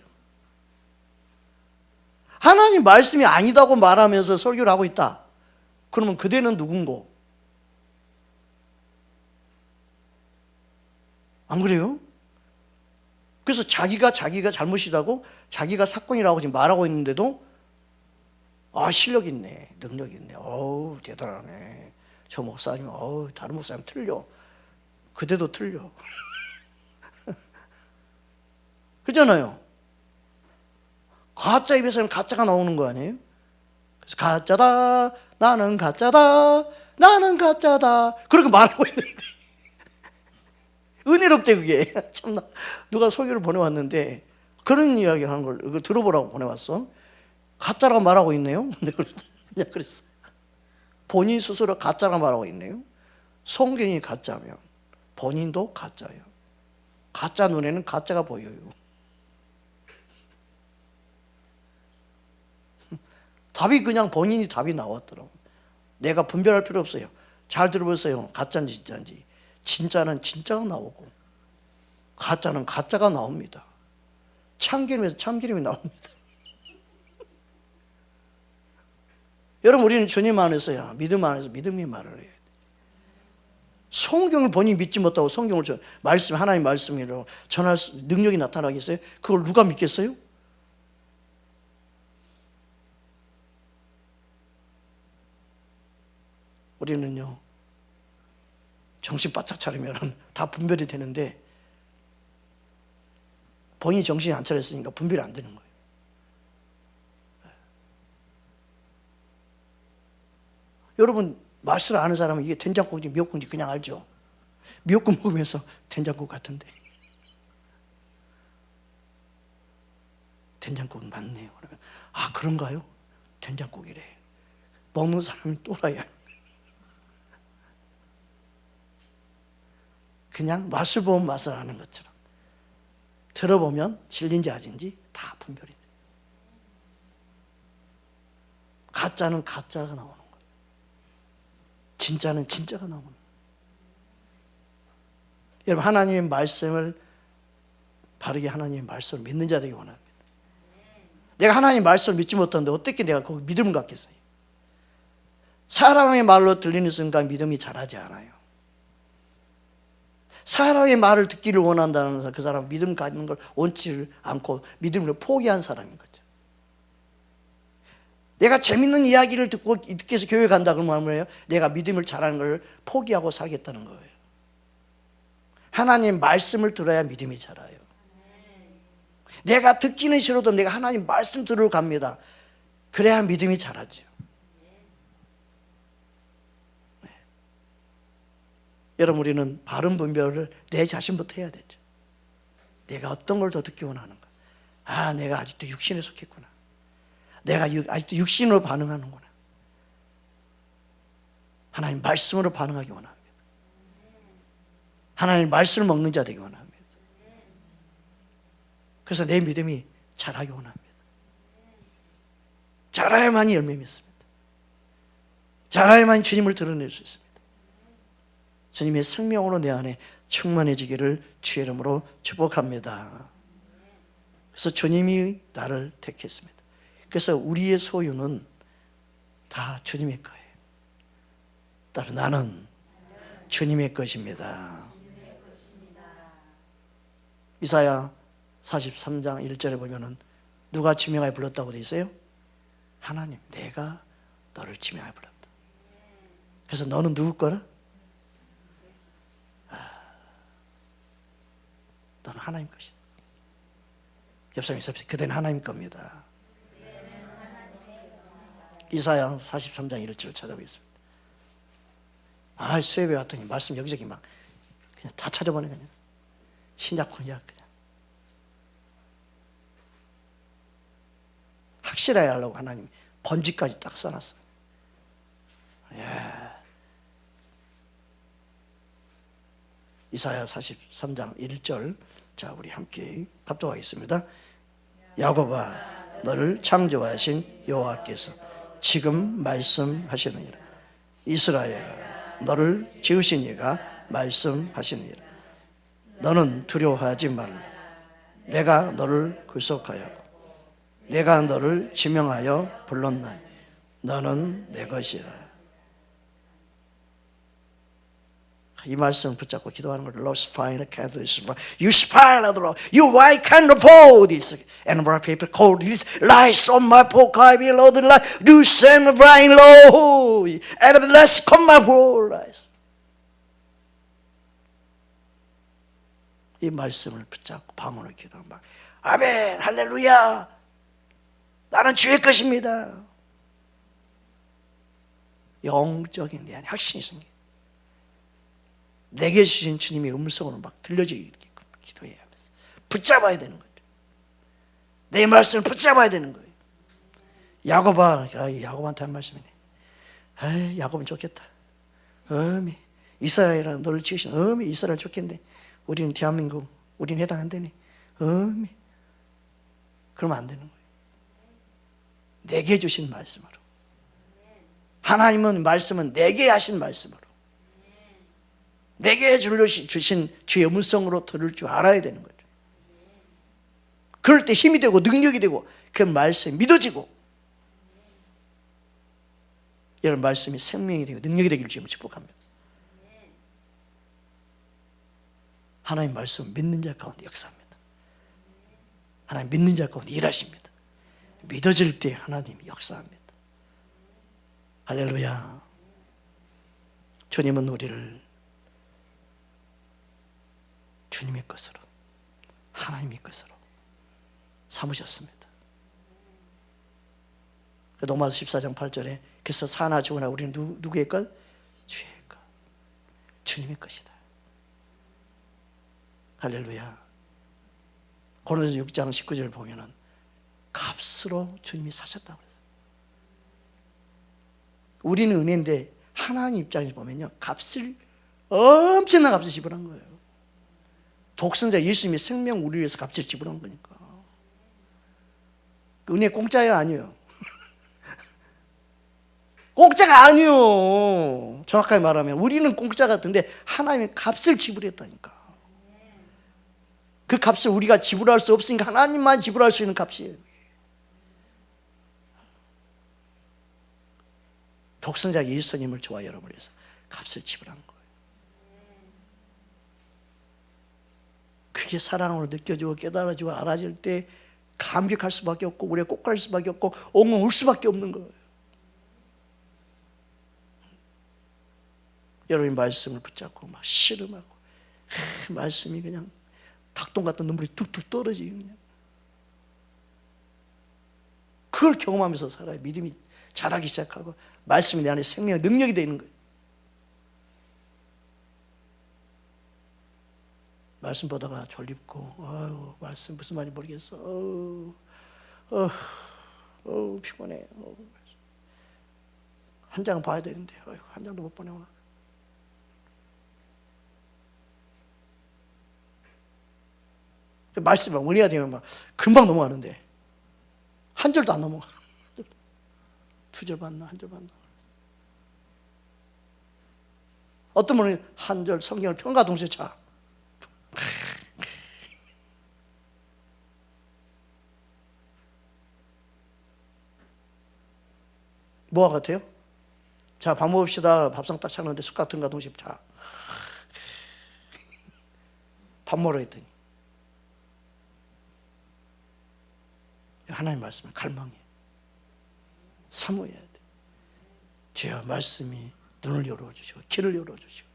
하나님 말씀이 아니다고 말하면서 설교를 하고 있다. 그러면 그대는 누군고? 안 그래요? 그래서 자기가 잘못이라고, 자기가 사건이라고 지금 말하고 있는데도 실력 있네, 능력 있네, 어우 대단하네, 저 목사님 어우 다른 목사님 틀려, 그대도 틀려. 그렇잖아요. 가짜 입에서는 가짜가 나오는 거 아니에요? 그래서 가짜다, 나는 가짜다, 나는 가짜다, 그렇게 말하고 있는데 은혜롭대 그게. 참나, 누가 소개를 보내왔는데 그런 이야기를 하는 걸 이거 들어보라고 보내왔어. 가짜라고 말하고 있네요. 그냥 그랬어. 본인 스스로 가짜라고 말하고 있네요. 성경이 가짜면 본인도 가짜예요. 가짜 눈에는 가짜가 보여요. 답이 그냥 본인이 답이 나왔더라고. 내가 분별할 필요 없어요. 잘 들어보세요. 가짜인지 진짜인지. 진짜는 진짜가 나오고 가짜는 가짜가 나옵니다. 참기름에서 참기름이 나옵니다. 여러분, 우리는 주님 안에서야, 믿음 안에서 믿음의 말을 해야 돼. 성경을 본인이 믿지 못하고 성경을 말씀, 하나님 말씀으로 전할 능력이 나타나겠어요? 그걸 누가 믿겠어요? 우리는요, 정신 바짝 차리면 다 분별이 되는데 본인이 정신이 안 차렸으니까 분별이 안 되는 거예요. 여러분, 맛을 아는 사람은 이게 된장국인지 미역국인지 그냥 알죠. 미역국 먹으면서 된장국 같은데 된장국은 맞네요. 그러면 그런가요? 된장국이래. 먹는 사람이 또라이야. 그냥 맛을 보면 맛을 아는 것처럼 들어보면 진리인지 아닌지 다 분별이 돼. 가짜는 가짜가 나오는 거예요. 진짜는 진짜가 나오는 거예요. 여러분, 하나님의 말씀을 바르게 하나님의 말씀을 믿는 자 되기 원합니다. 내가 하나님의 말씀을 믿지 못하는데 어떻게 내가 거기 믿음을 갖겠어요? 사람의 말로 들리는 순간 믿음이 자라지 않아요. 사람의 말을 듣기를 원한다는 그 사람은 믿음 갖는 걸 원치를 않고 믿음을 포기한 사람인 거죠. 내가 재밌는 이야기를 듣기 위해서 교회 간다 그러면 뭐예요? 내가 믿음을 잘하는 걸 포기하고 살겠다는 거예요. 하나님 말씀을 들어야 믿음이 자라요. 내가 듣기는 싫어도 내가 하나님 말씀 들으러 갑니다. 그래야 믿음이 자라죠. 네. 여러분, 우리는 바른 분별을 내 자신부터 해야 되죠. 내가 어떤 걸 더 듣기 원하는가? 내가 아직도 육신에 속했구나. 내가 아직도 육신으로 반응하는구나. 하나님 말씀으로 반응하기 원합니다. 하나님 말씀을 먹는 자 되기 원합니다. 그래서 내 믿음이 자라기 원합니다. 자라야만이 열매 맺습니다. 자라야만 주님을 드러낼 수 있습니다. 주님의 생명으로 내 안에 충만해지기를 주의 이름으로 축복합니다. 그래서 주님이 나를 택했습니다. 그래서 우리의 소유는 다 주님의 거예요. 따라 나는 주님의 것입니다. 이사야 43장 1절에 보면은 누가 지명하여 불렀다고 되어 있어요? 하나님, 내가 너를 지명하여 불렀다. 그래서 너는 누구 거라? 너는 하나님 것이다. 옆 사람이 있어요. 그대는 하나님 겁니다. 이사야 43장 1절을 찾아보겠습니다. 수협에 왔더니 말씀 여기저기 막 그냥 다 찾아보네. 그냥 신약 군약 그냥 확실하게 하려고 하나님이 번지까지 딱 써놨어요. 이사야 43장 1절, 자 우리 함께 합독하겠습니다. 야곱아, 너를 창조하신 여호와께서 지금 말씀하시느니라. 이스라엘아, 너를 지으신 이가 말씀하시느니라. 너는 두려워하지 말라. 내가 너를 구속하였고 내가 너를 지명하여 불렀나니 너는 내 것이라. 이 말씀을 붙잡고 기도하는 걸 Lord, spine the candle is right. You spine the Lord. You white candle for this. And my people call this lies on my poor I Lord the light. Do send the rain low. And let's come my poor lies. 이 말씀을 붙잡고 밤으로 기도하면 막 아멘 할렐루야. 나는 주의 것입니다. 영적인 내 안에 확신이 있습니다. 내게 주신 주님의 음성으로 막 들려지게 기도해야 하면서 붙잡아야 되는 거죠. 내 말씀을 붙잡아야 되는 거예요. 야곱아, 야곱한테 한 말씀이네. 야곱은 좋겠다. 이스라엘은 너를 지으신 이스라엘 좋겠네. 우리는 대한민국, 우리는 해당 안 되네. 그러면 안 되는 거예요. 내게 주신 말씀으로. 하나님은 말씀은 내게 하신 말씀으로. 내게 주신 주의 음성으로 들을 줄 알아야 되는 거죠. 그럴 때 힘이 되고 능력이 되고 그 말씀이 믿어지고 여러분 말씀이 생명이 되고 능력이 되길 주님을 축복합니다. 하나님 말씀을 믿는 자 가운데 역사합니다. 하나님 믿는 자 가운데 일하십니다. 믿어질 때 하나님이 역사합니다. 할렐루야. 주님은 우리를 주님의 것으로 하나님의 것으로 삼으셨습니다. 로마서 14장 8절에 그래서 사나 죽으나 우리는 누구의 것? 주의 것. 주님의 것이다. 할렐루야. 고린도서 6장 19절을 보면은 값으로 주님이 사셨다고 그랬어요. 우리는 은혜인데 하나님 입장에서 보면요 값을 엄청난 값을 지불한 거예요. 독생자 예수님이 생명 우리 위해서 값을 지불한 거니까. 은혜 공짜예요, 아니에요? 공짜가 아니요. 정확하게 말하면 우리는 공짜 같은데 하나님이 값을 지불했다니까. 그 값을 우리가 지불할 수 없으니까 하나님만 지불할 수 있는 값이에요. 독생자 예수님을 저와 여러분을 위해서 값을 지불한 거예요. 그게 사랑으로 느껴지고 깨달아지고 알아질 때 감격할 수밖에 없고 우리가 꼭갈 수밖에 없고 엉엉 울 수밖에 없는 거예요. 여러분이 말씀을 붙잡고 막 씨름하고 말씀이 그냥 닭똥 같은 눈물이 뚝뚝 떨어지고 그냥 그걸 경험하면서 살아요. 믿음이 자라기 시작하고 말씀이 내 안에 생명의 능력이 되는 거예요. 말씀 보다가 졸립고 말씀 무슨 말인지 모르겠어. 피곤해. 한 장 봐야 되는데 한 장도 못 보내고 말씀이 막 은혜가 되면 막 금방 넘어가는데 한 절도 안 넘어가. 두 절 봤나 한 절 봤나. 어떤 분은 한 절 성경을 편과 동시에 차. 뭐와 같아요? 자, 밥 먹읍시다. 밥상 딱 차렸는데 숟가락 등가 동시에 자. 밥 먹으러 했더니 하나님 말씀을 갈망해. 사모해야 돼. 주여 말씀이 눈을 열어주시고 귀를 열어주시고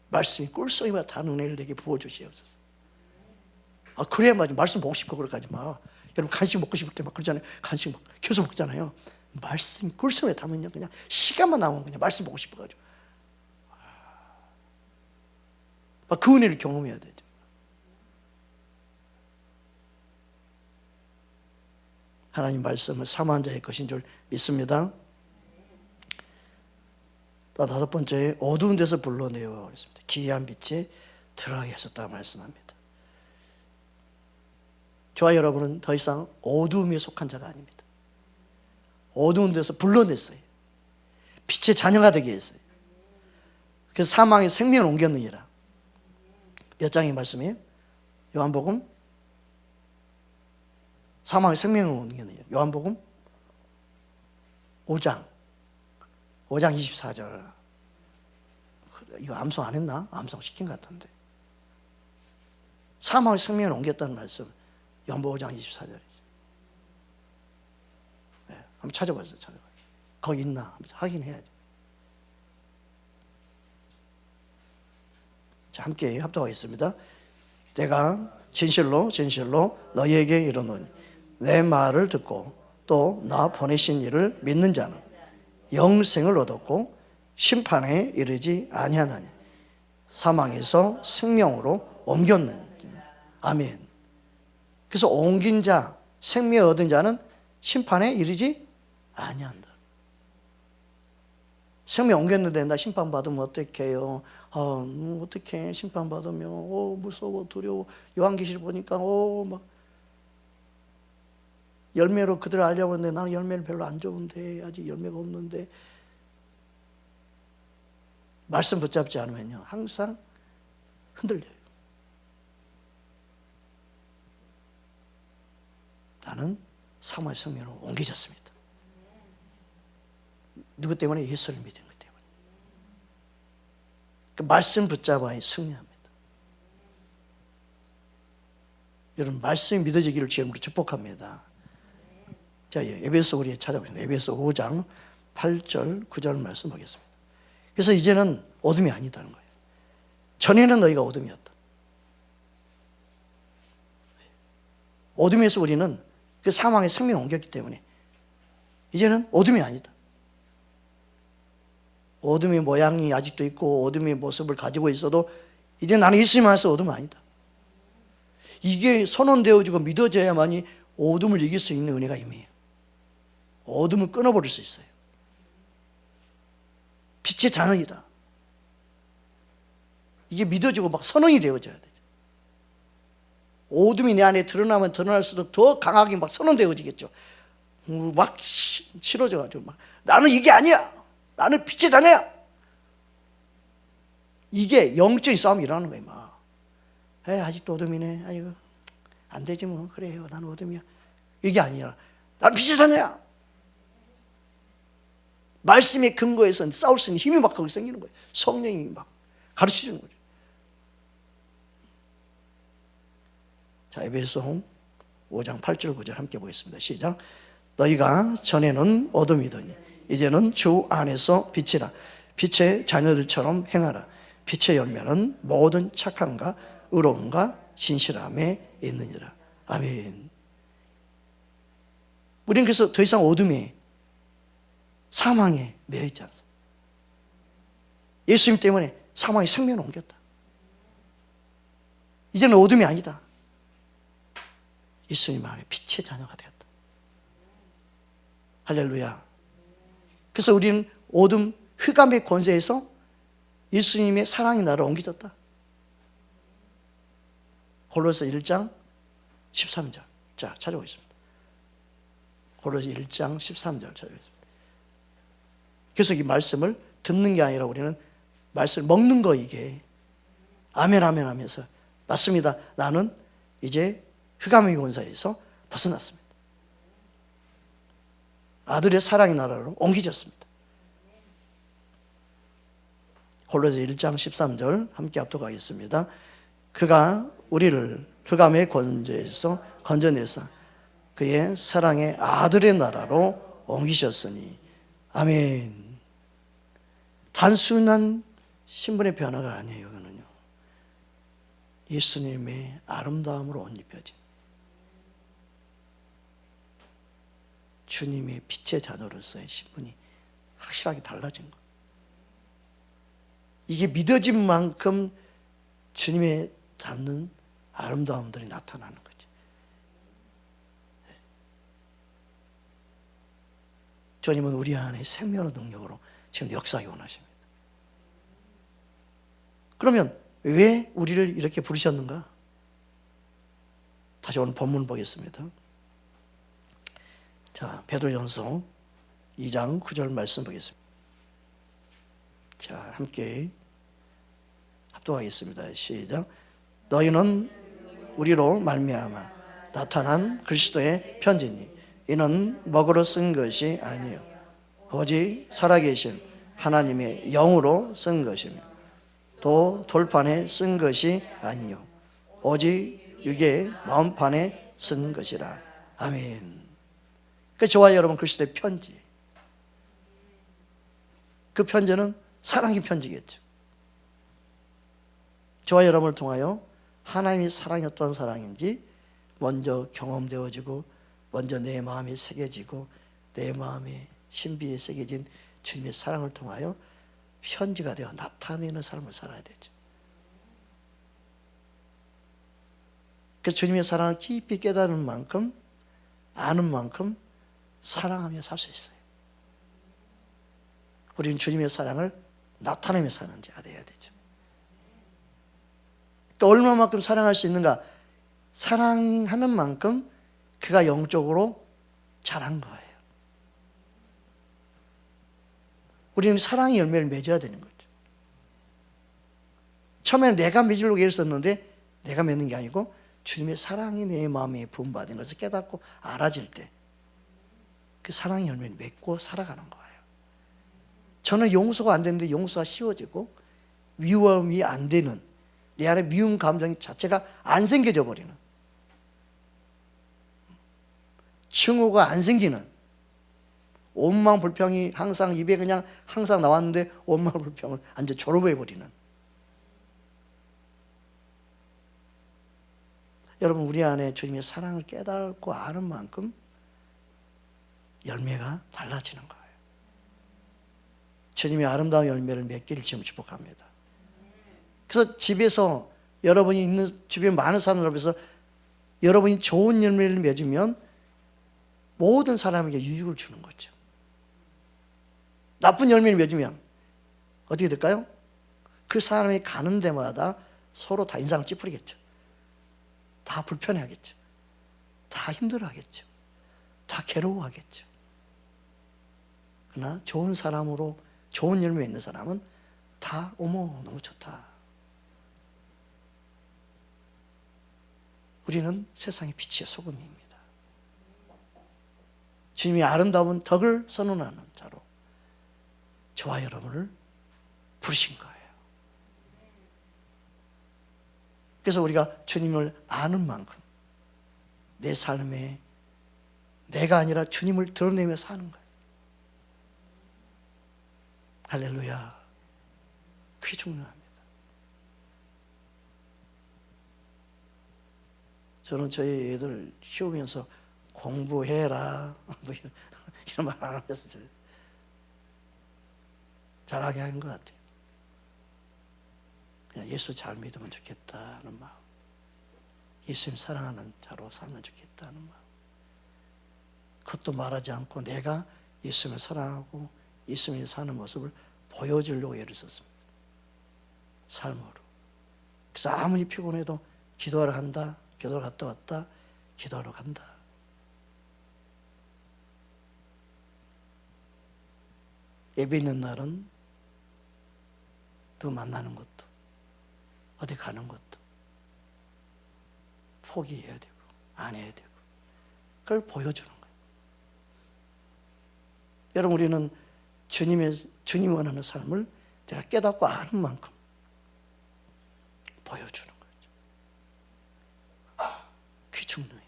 말씀이 꿀송이마다 단 은혜를 내게 부어주시옵소서. 그래야만 말씀 먹고 싶고 그러지 마. 여러분 간식 먹고 싶을 때 막 그러잖아요. 간식 계속 먹잖아요. 말씀이 꿀송이에 담으면 그냥 시간만 나오면 그냥 말씀 먹고 싶어가지고 그 은혜를 경험해야 되죠. 하나님 말씀은 사모한 자의 것인 줄 믿습니다. 또 다섯 번째, 어두운 데서 불러내어 그랬습니다. 기이한 빛에 들어가게 하셨다고 말씀합니다. 저와 여러분은 더 이상 어두움에 속한 자가 아닙니다. 어두운 데서 불러냈어요. 빛의 자녀가 되게 했어요. 그래서 사망의 생명을 옮겼느니라. 몇 장의 말씀이에요? 요한복음? 사망의 생명을 옮겼느니라. 요한복음 5장 24절. 이거 암송 안 했나? 암송 시킨 것 같은데. 사망의 생명을 옮겼다는 말씀. 요한복음 5장 24절이죠. 네, 한번 찾아봐요. 거기 있나? 한번 확인해야죠. 자, 함께 합독하겠습니다. 내가 진실로 너희에게 이르노니 내 말을 듣고 또 나 보내신 이를 믿는 자는 영생을 얻었고 심판에 이르지 아니하나니 사망에서 생명으로 옮겼느니라. 아멘. 그래서 옮긴 자, 생명을 얻은 자는 심판에 이르지 아니한다. 생명 옮겼는데 나 심판받으면 어떡해요? 어떡해. 심판받으면 무서워 두려워. 요한계시를 보니까 막 열매로 그들을 알려고 하는데 나는 열매를 별로 안 좋은데 아직 열매가 없는데 말씀 붙잡지 않으면요 항상 흔들려요. 나는 사모의 생명으로 옮겨졌습니다. 누구 때문에? 예수를 믿은 것 때문에. 그 말씀 붙잡아야 승리합니다. 여러분 말씀이 믿어지기를 주님으로 축복합니다. 자, 에베소 우리 찾아보겠습니다. 에베소 5장 8절 9절 말씀 보겠습니다. 그래서 이제는 어둠이 아니다는 거예요. 전에는 너희가 어둠이었다. 어둠에서 우리는 그 사망의 생명을 옮겼기 때문에 이제는 어둠이 아니다. 어둠의 모양이 아직도 있고 어둠의 모습을 가지고 있어도 이제 나는 예수님 안에서 어둠은 아니다. 이게 선언되어지고 믿어져야만이 어둠을 이길 수 있는 은혜가 임해요. 어둠을 끊어버릴 수 있어요. 빛의 자녀이다. 이게 믿어지고 막 선언이 되어져야 되죠. 어둠이 내 안에 드러나면 드러날수록 더 강하게 막 선언되어지겠죠. 막 싫어져가지고 막 나는 이게 아니야. 나는 빛의 자녀야. 이게 영적인 싸움이 일어나는 거예요. 막. 아직도 어둠이네. 아이고 안 되지 뭐. 그래요. 나는 어둠이야. 이게 아니라 나는 빛의 자녀야. 말씀의 근거에서 싸울 수 있는 힘이 막 거기 생기는 거예요. 성령이 막 가르치는 거죠. 자, 에베소 5장 8절 9절 함께 보겠습니다. 시작. 너희가 전에는 어둠이더니 이제는 주 안에서 빛이라. 빛의 자녀들처럼 행하라. 빛의 열매는 모든 착함과 의로움과 진실함에 있느니라. 아멘. 우리는 그래서 더 이상 어둠에 사망에 매여 있지 않습니다. 예수님 때문에 사망의 생명을 옮겼다. 이제는 어둠이 아니다. 예수님 안에 빛의 자녀가 되었다. 할렐루야. 그래서 우리는 어둠 흑암의 권세에서 예수님의 사랑이 나를 옮겨졌다. 골로새 1장 13절. 자, 찾아보겠습니다. 골로새 1장 13절 찾아보겠습니다. 그래서 이 말씀을 듣는 게 아니라 우리는 말씀을 먹는 거 이게. 아멘 아멘 하면서 맞습니다. 나는 이제 흑암의 권세에서 벗어났습니다. 아들의 사랑의 나라로 옮기셨습니다. 골로새 1장 13절 함께 합독하겠습니다. 그가 우리를 흑암의 권세에서 건져내서 그의 사랑의 아들의 나라로 옮기셨으니 아멘. 단순한 신분의 변화가 아니에요. 그는요, 예수님의 아름다움으로 옷 입혀진 주님의 빛의 자녀로서의 신분이 확실하게 달라진 것. 이게 믿어진 만큼 주님의 닮는 아름다움들이 나타나는 거죠. 주님은 우리 안에 생명의 능력으로 지금 역사하기 원하십니다. 그러면 왜 우리를 이렇게 부르셨는가? 다시 오늘 본문 보겠습니다. 자, 베드로전서 2장 9절 말씀 보겠습니다. 자, 함께 합독하겠습니다. 시작. 너희는 우리로 말미암아 나타난 그리스도의 편지니 이는 먹으로 쓴 것이 아니요 오직 살아계신 하나님의 영으로 쓴 것이며 또 돌판에 쓴 것이 아니요 오직 육의 마음판에 쓴 것이라. 아멘. 그 저와 여러분 그리스도의 편지, 그 편지는 사랑의 편지겠죠. 저와 여러분을 통하여 하나님이 사랑이 어떤 사랑인지 먼저 경험되어지고 먼저 내 마음에 새겨지고 내 마음에 신비에 새겨진 주님의 사랑을 통하여 편지가 되어 나타내는 삶을 살아야 되죠. 그래서 주님의 사랑을 깊이 깨달은 만큼, 아는 만큼 사랑하며 살 수 있어요. 우리는 주님의 사랑을 나타내며 사는 자가 되어야 되죠. 그러니까 얼마만큼 사랑할 수 있는가? 사랑하는 만큼 그가 영적으로 자란 거예요. 우리는 사랑의 열매를 맺어야 되는 거죠. 처음에는 내가 맺으려고 애를 썼는데 내가 맺는 게 아니고 주님의 사랑이 내 마음에 부음받은 것을 깨닫고 알아질 때 그 사랑의 열매를 맺고 살아가는 거예요. 저는 용서가 안 되는데 용서가 쉬워지고 미움이 안 되는, 내 안에 미움 감정 자체가 안 생겨져 버리는, 증오가 안 생기는, 원망 불평이 항상 입에 그냥 항상 나왔는데 원망 불평을 완전 졸업해 버리는. 여러분, 우리 안에 주님의 사랑을 깨닫고 아는 만큼 열매가 달라지는 거예요. 주님의 아름다운 열매를 맺기를 지금 축복합니다. 그래서 집에서 여러분이 있는 주변 많은 사람들 앞에서 여러분이 좋은 열매를 맺으면 모든 사람에게 유익을 주는 거죠. 나쁜 열매를 맺으면 어떻게 될까요? 그 사람이 가는 데마다 서로 다 인상을 찌푸리겠죠. 다 불편해하겠죠. 다 힘들어하겠죠. 다 괴로워하겠죠. 그러나 좋은 사람으로 좋은 열매 있는 사람은 다 어머 너무 좋다. 우리는 세상의 빛이요 소금입니다. 주님의 아름다운 덕을 선언하는 자로 저와 여러분을 부르신 거예요. 그래서 우리가 주님을 아는 만큼 내 삶에 내가 아니라 주님을 드러내며 사는 거예요. 할렐루야. 그게 중요합니다. 저는 저희 애들 키우면서 공부해라 뭐 이런 말 안 하면서 잘하게 한 것 같아요. 그냥 예수 잘 믿으면 좋겠다는 마음, 예수님 사랑하는 자로 살면 좋겠다는 마음, 그것도 말하지 않고 내가 예수님을 사랑하고 예수님이 사는 모습을 보여주려고 애를 썼습니다. 삶으로. 그래서 아무리 피곤해도 기도하러 간다, 기도하러 갔다 왔다, 기도하러 간다. 예배 있는 날은 또 만나는 것도 어디 가는 것도 포기해야 되고 안 해야 되고 그걸 보여주는 거예요. 여러분, 우리는 주님이 원하는 삶을 내가 깨닫고 아는 만큼 보여주는 거죠. 그게 중요해요.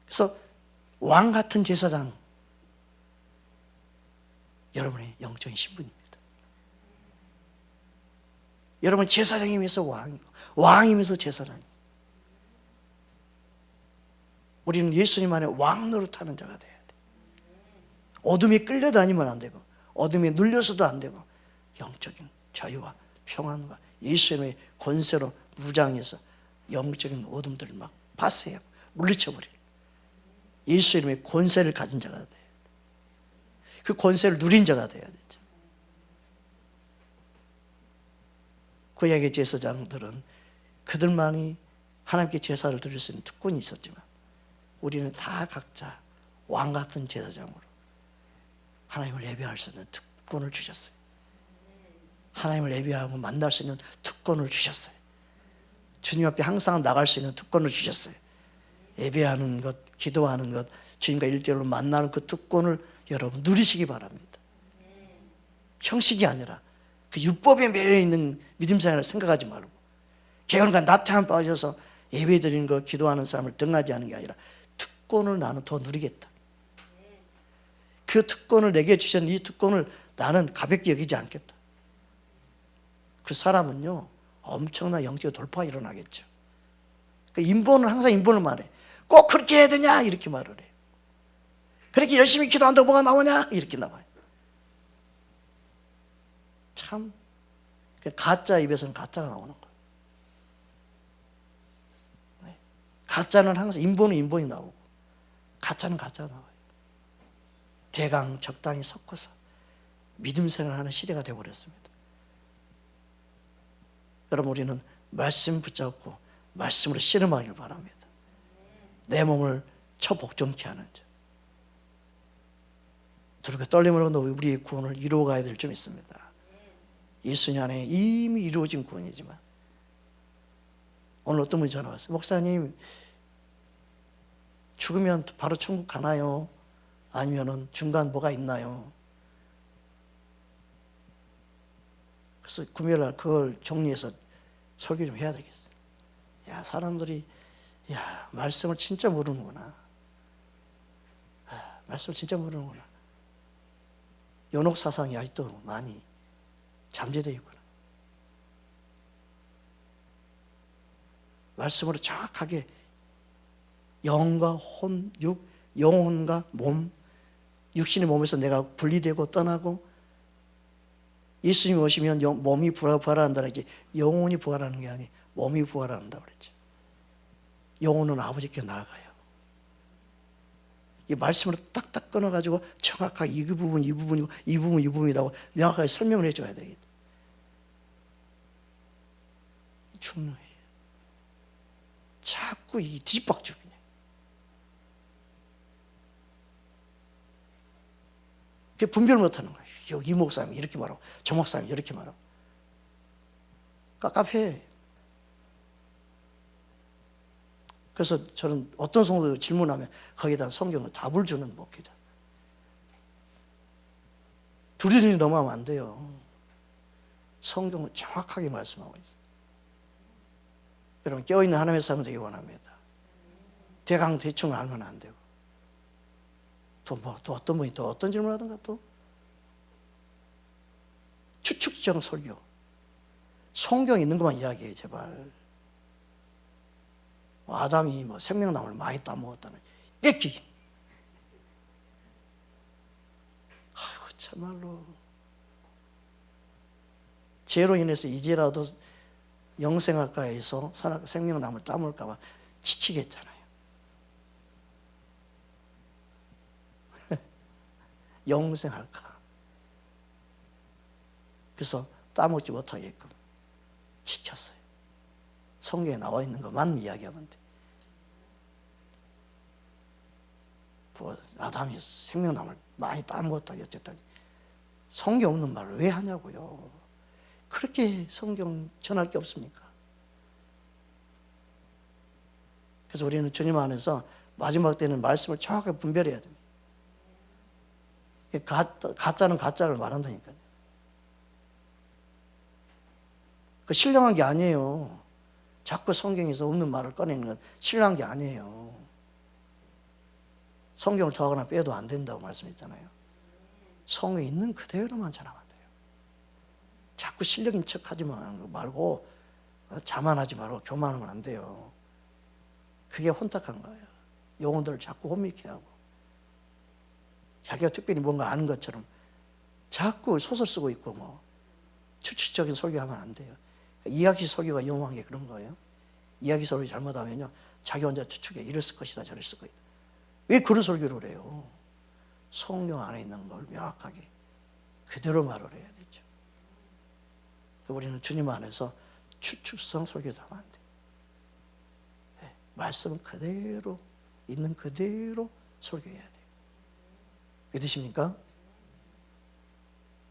그래서 왕 같은 제사장, 여러분의 영적인 신분입니다. 여러분, 제사장이면서 왕이고 왕이면서 제사장이고, 우리는 예수님 안에 왕 노릇하는 자가 돼야 돼. 어둠에 끌려다니면 안 되고 어둠에 눌려서도 안 되고, 영적인 자유와 평안과 예수님의 권세로 무장해서 영적인 어둠들을 막 파쇄하고 물리쳐버리는 예수 이름의 권세를 가진 자가 돼야 돼. 그 권세를 누린 자가 돼야 되죠. 구약의 제사장들은 그들만이 하나님께 제사를 드릴 수 있는 특권이 있었지만, 우리는 다 각자 왕 같은 제사장으로 하나님을 예배할 수 있는 특권을 주셨어요. 하나님을 예배하고 만날 수 있는 특권을 주셨어요. 주님 앞에 항상 나갈 수 있는 특권을 주셨어요. 예배하는 것, 기도하는 것, 주님과 일대일로 만나는 그 특권을 여러분 누리시기 바랍니다. 형식이 아니라 그 율법에 매여 있는 믿음 생활을 생각하지 말고, 개헌과 나태함 빠져서 예배 드리는 것, 기도하는 사람을 등하지 않은 게 아니라 특권을 나는 더 누리겠다. 그 특권을 내게 주셨는 이 특권을 나는 가볍게 여기지 않겠다. 그 사람은요, 엄청난 영적 돌파가 일어나겠죠. 그 인본은 항상 인본을 말해. 꼭 그렇게 해야 되냐? 이렇게 말을 해요. 그렇게 열심히 기도한다고 뭐가 나오냐? 이렇게 나와요. 참, 가짜 입에서는 가짜가 나오는 거예요. 네. 가짜는 항상 인본은 인본이 나오고, 가짜는 가짜가 나와요. 대강 적당히 섞어서 믿음 생활하는 시대가 되어버렸습니다. 여러분, 우리는 말씀 붙잡고 말씀으로 씨름하기를 바랍니다. 내 몸을 처복종케 하는 자. 그렇게 떨림으로 우리의 구원을 이루어 가야 될 점이 있습니다. 예수님 안에 이미 이루어진 구원이지만, 오늘 어떤 분이 전화 왔어요. 목사님, 죽으면 바로 천국 가나요? 아니면은 중간 뭐가 있나요? 그래서 금요일날 그걸 정리해서 설교 좀 해야 되겠어요. 야, 사람들이, 야, 말씀을 진짜 모르는구나. 말씀을 진짜 모르는구나. 연옥 사상이 아직도 많이 잠재되어 있구나. 말씀으로 정확하게 영과 혼, 육, 영혼과 몸, 육신의 몸에서 내가 분리되고 떠나고, 예수님이 오시면 몸이 부활한다는 게 영혼이 부활하는 게 아니고 몸이 부활한다고 그랬죠. 영혼은 아버지께 나아가요. 이 말씀으로 딱딱 끊어가지고 정확하게 이 부분, 이 부분이고 이 부분, 이 부분이라고 명확하게 설명을 해줘야 되겠다. 중요해요. 자꾸 이 뒤집박죽이네. 그게 분별 못하는 거예요. 이 목사님이 이렇게 말하고 저 목사님이 이렇게 말하고. 깝깝해. 그래서 저는 어떤 성도 질문하면 거기에다 성경을 답을 주는 목회자. 두리두리 넘어가면 안 돼요. 성경은 정확하게 말씀하고 있어요. 여러분, 깨어있는 하나님의 사람 되기 원합니다. 대강 대충 알면 안 되고. 또 어떤 분이 또 어떤 질문을 하던가 또? 추측적 설교. 성경에 있는 것만 이야기해, 제발. 아담이 생명나무를 많이 따먹었다는 뺏기. 아이고, 참말로. 죄로 인해서 이제라도 영생학과에서 생명나무를 따먹을까봐 지키겠잖아요. 영생할까. 그래서 따먹지 못하게끔 지켰어요. 성경에 나와 있는 것만 이야기하면 돼. 아담이 생명나무를 많이 따먹었다 어쨌다니 성경 없는 말을 왜 하냐고요. 그렇게 성경 전할 게 없습니까? 그래서 우리는 주님 안에서 마지막 때는 말씀을 정확하게 분별해야 됩니다. 가짜는 가짜를 말한다니까요. 그 신령한 게 아니에요. 자꾸 성경에서 없는 말을 꺼내는 건 신령한 게 아니에요. 성경을 더하거나 빼도 안 된다고 말씀했잖아요. 성경에 있는 그대로만 전하면 돼요. 자꾸 실력인 척 하지 말고 자만하지 말고 교만하면 안 돼요. 그게 혼탁한 거예요. 영혼들을 자꾸 혼미케 하고 자기가 특별히 뭔가 아는 것처럼 자꾸 소설 쓰고 있고 뭐 추측적인 설교하면 안 돼요. 이야기 설교가 위험한 게 그런 거예요. 이야기 설교 잘못하면요 자기 혼자 추측해 이랬을 것이다 저랬을 것이다. 왜 그런 설교를 해요? 성경 안에 있는 걸 명확하게 그대로 말을 해야 되죠. 우리는 주님 안에서 추측성 설교도 하면 안 돼요. 네, 말씀은 그대로 있는 그대로 설교해야 돼요. 믿으십니까?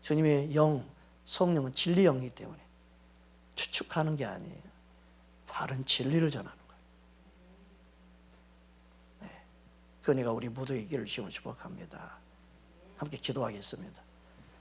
주님의 영, 성령은 진리 영이기 때문에 추측하는 게 아니에요. 바른 진리를 전하는 거예요. 네. 그 은혜가 우리 모두의 길을 지금 축복합니다. 함께 기도하겠습니다.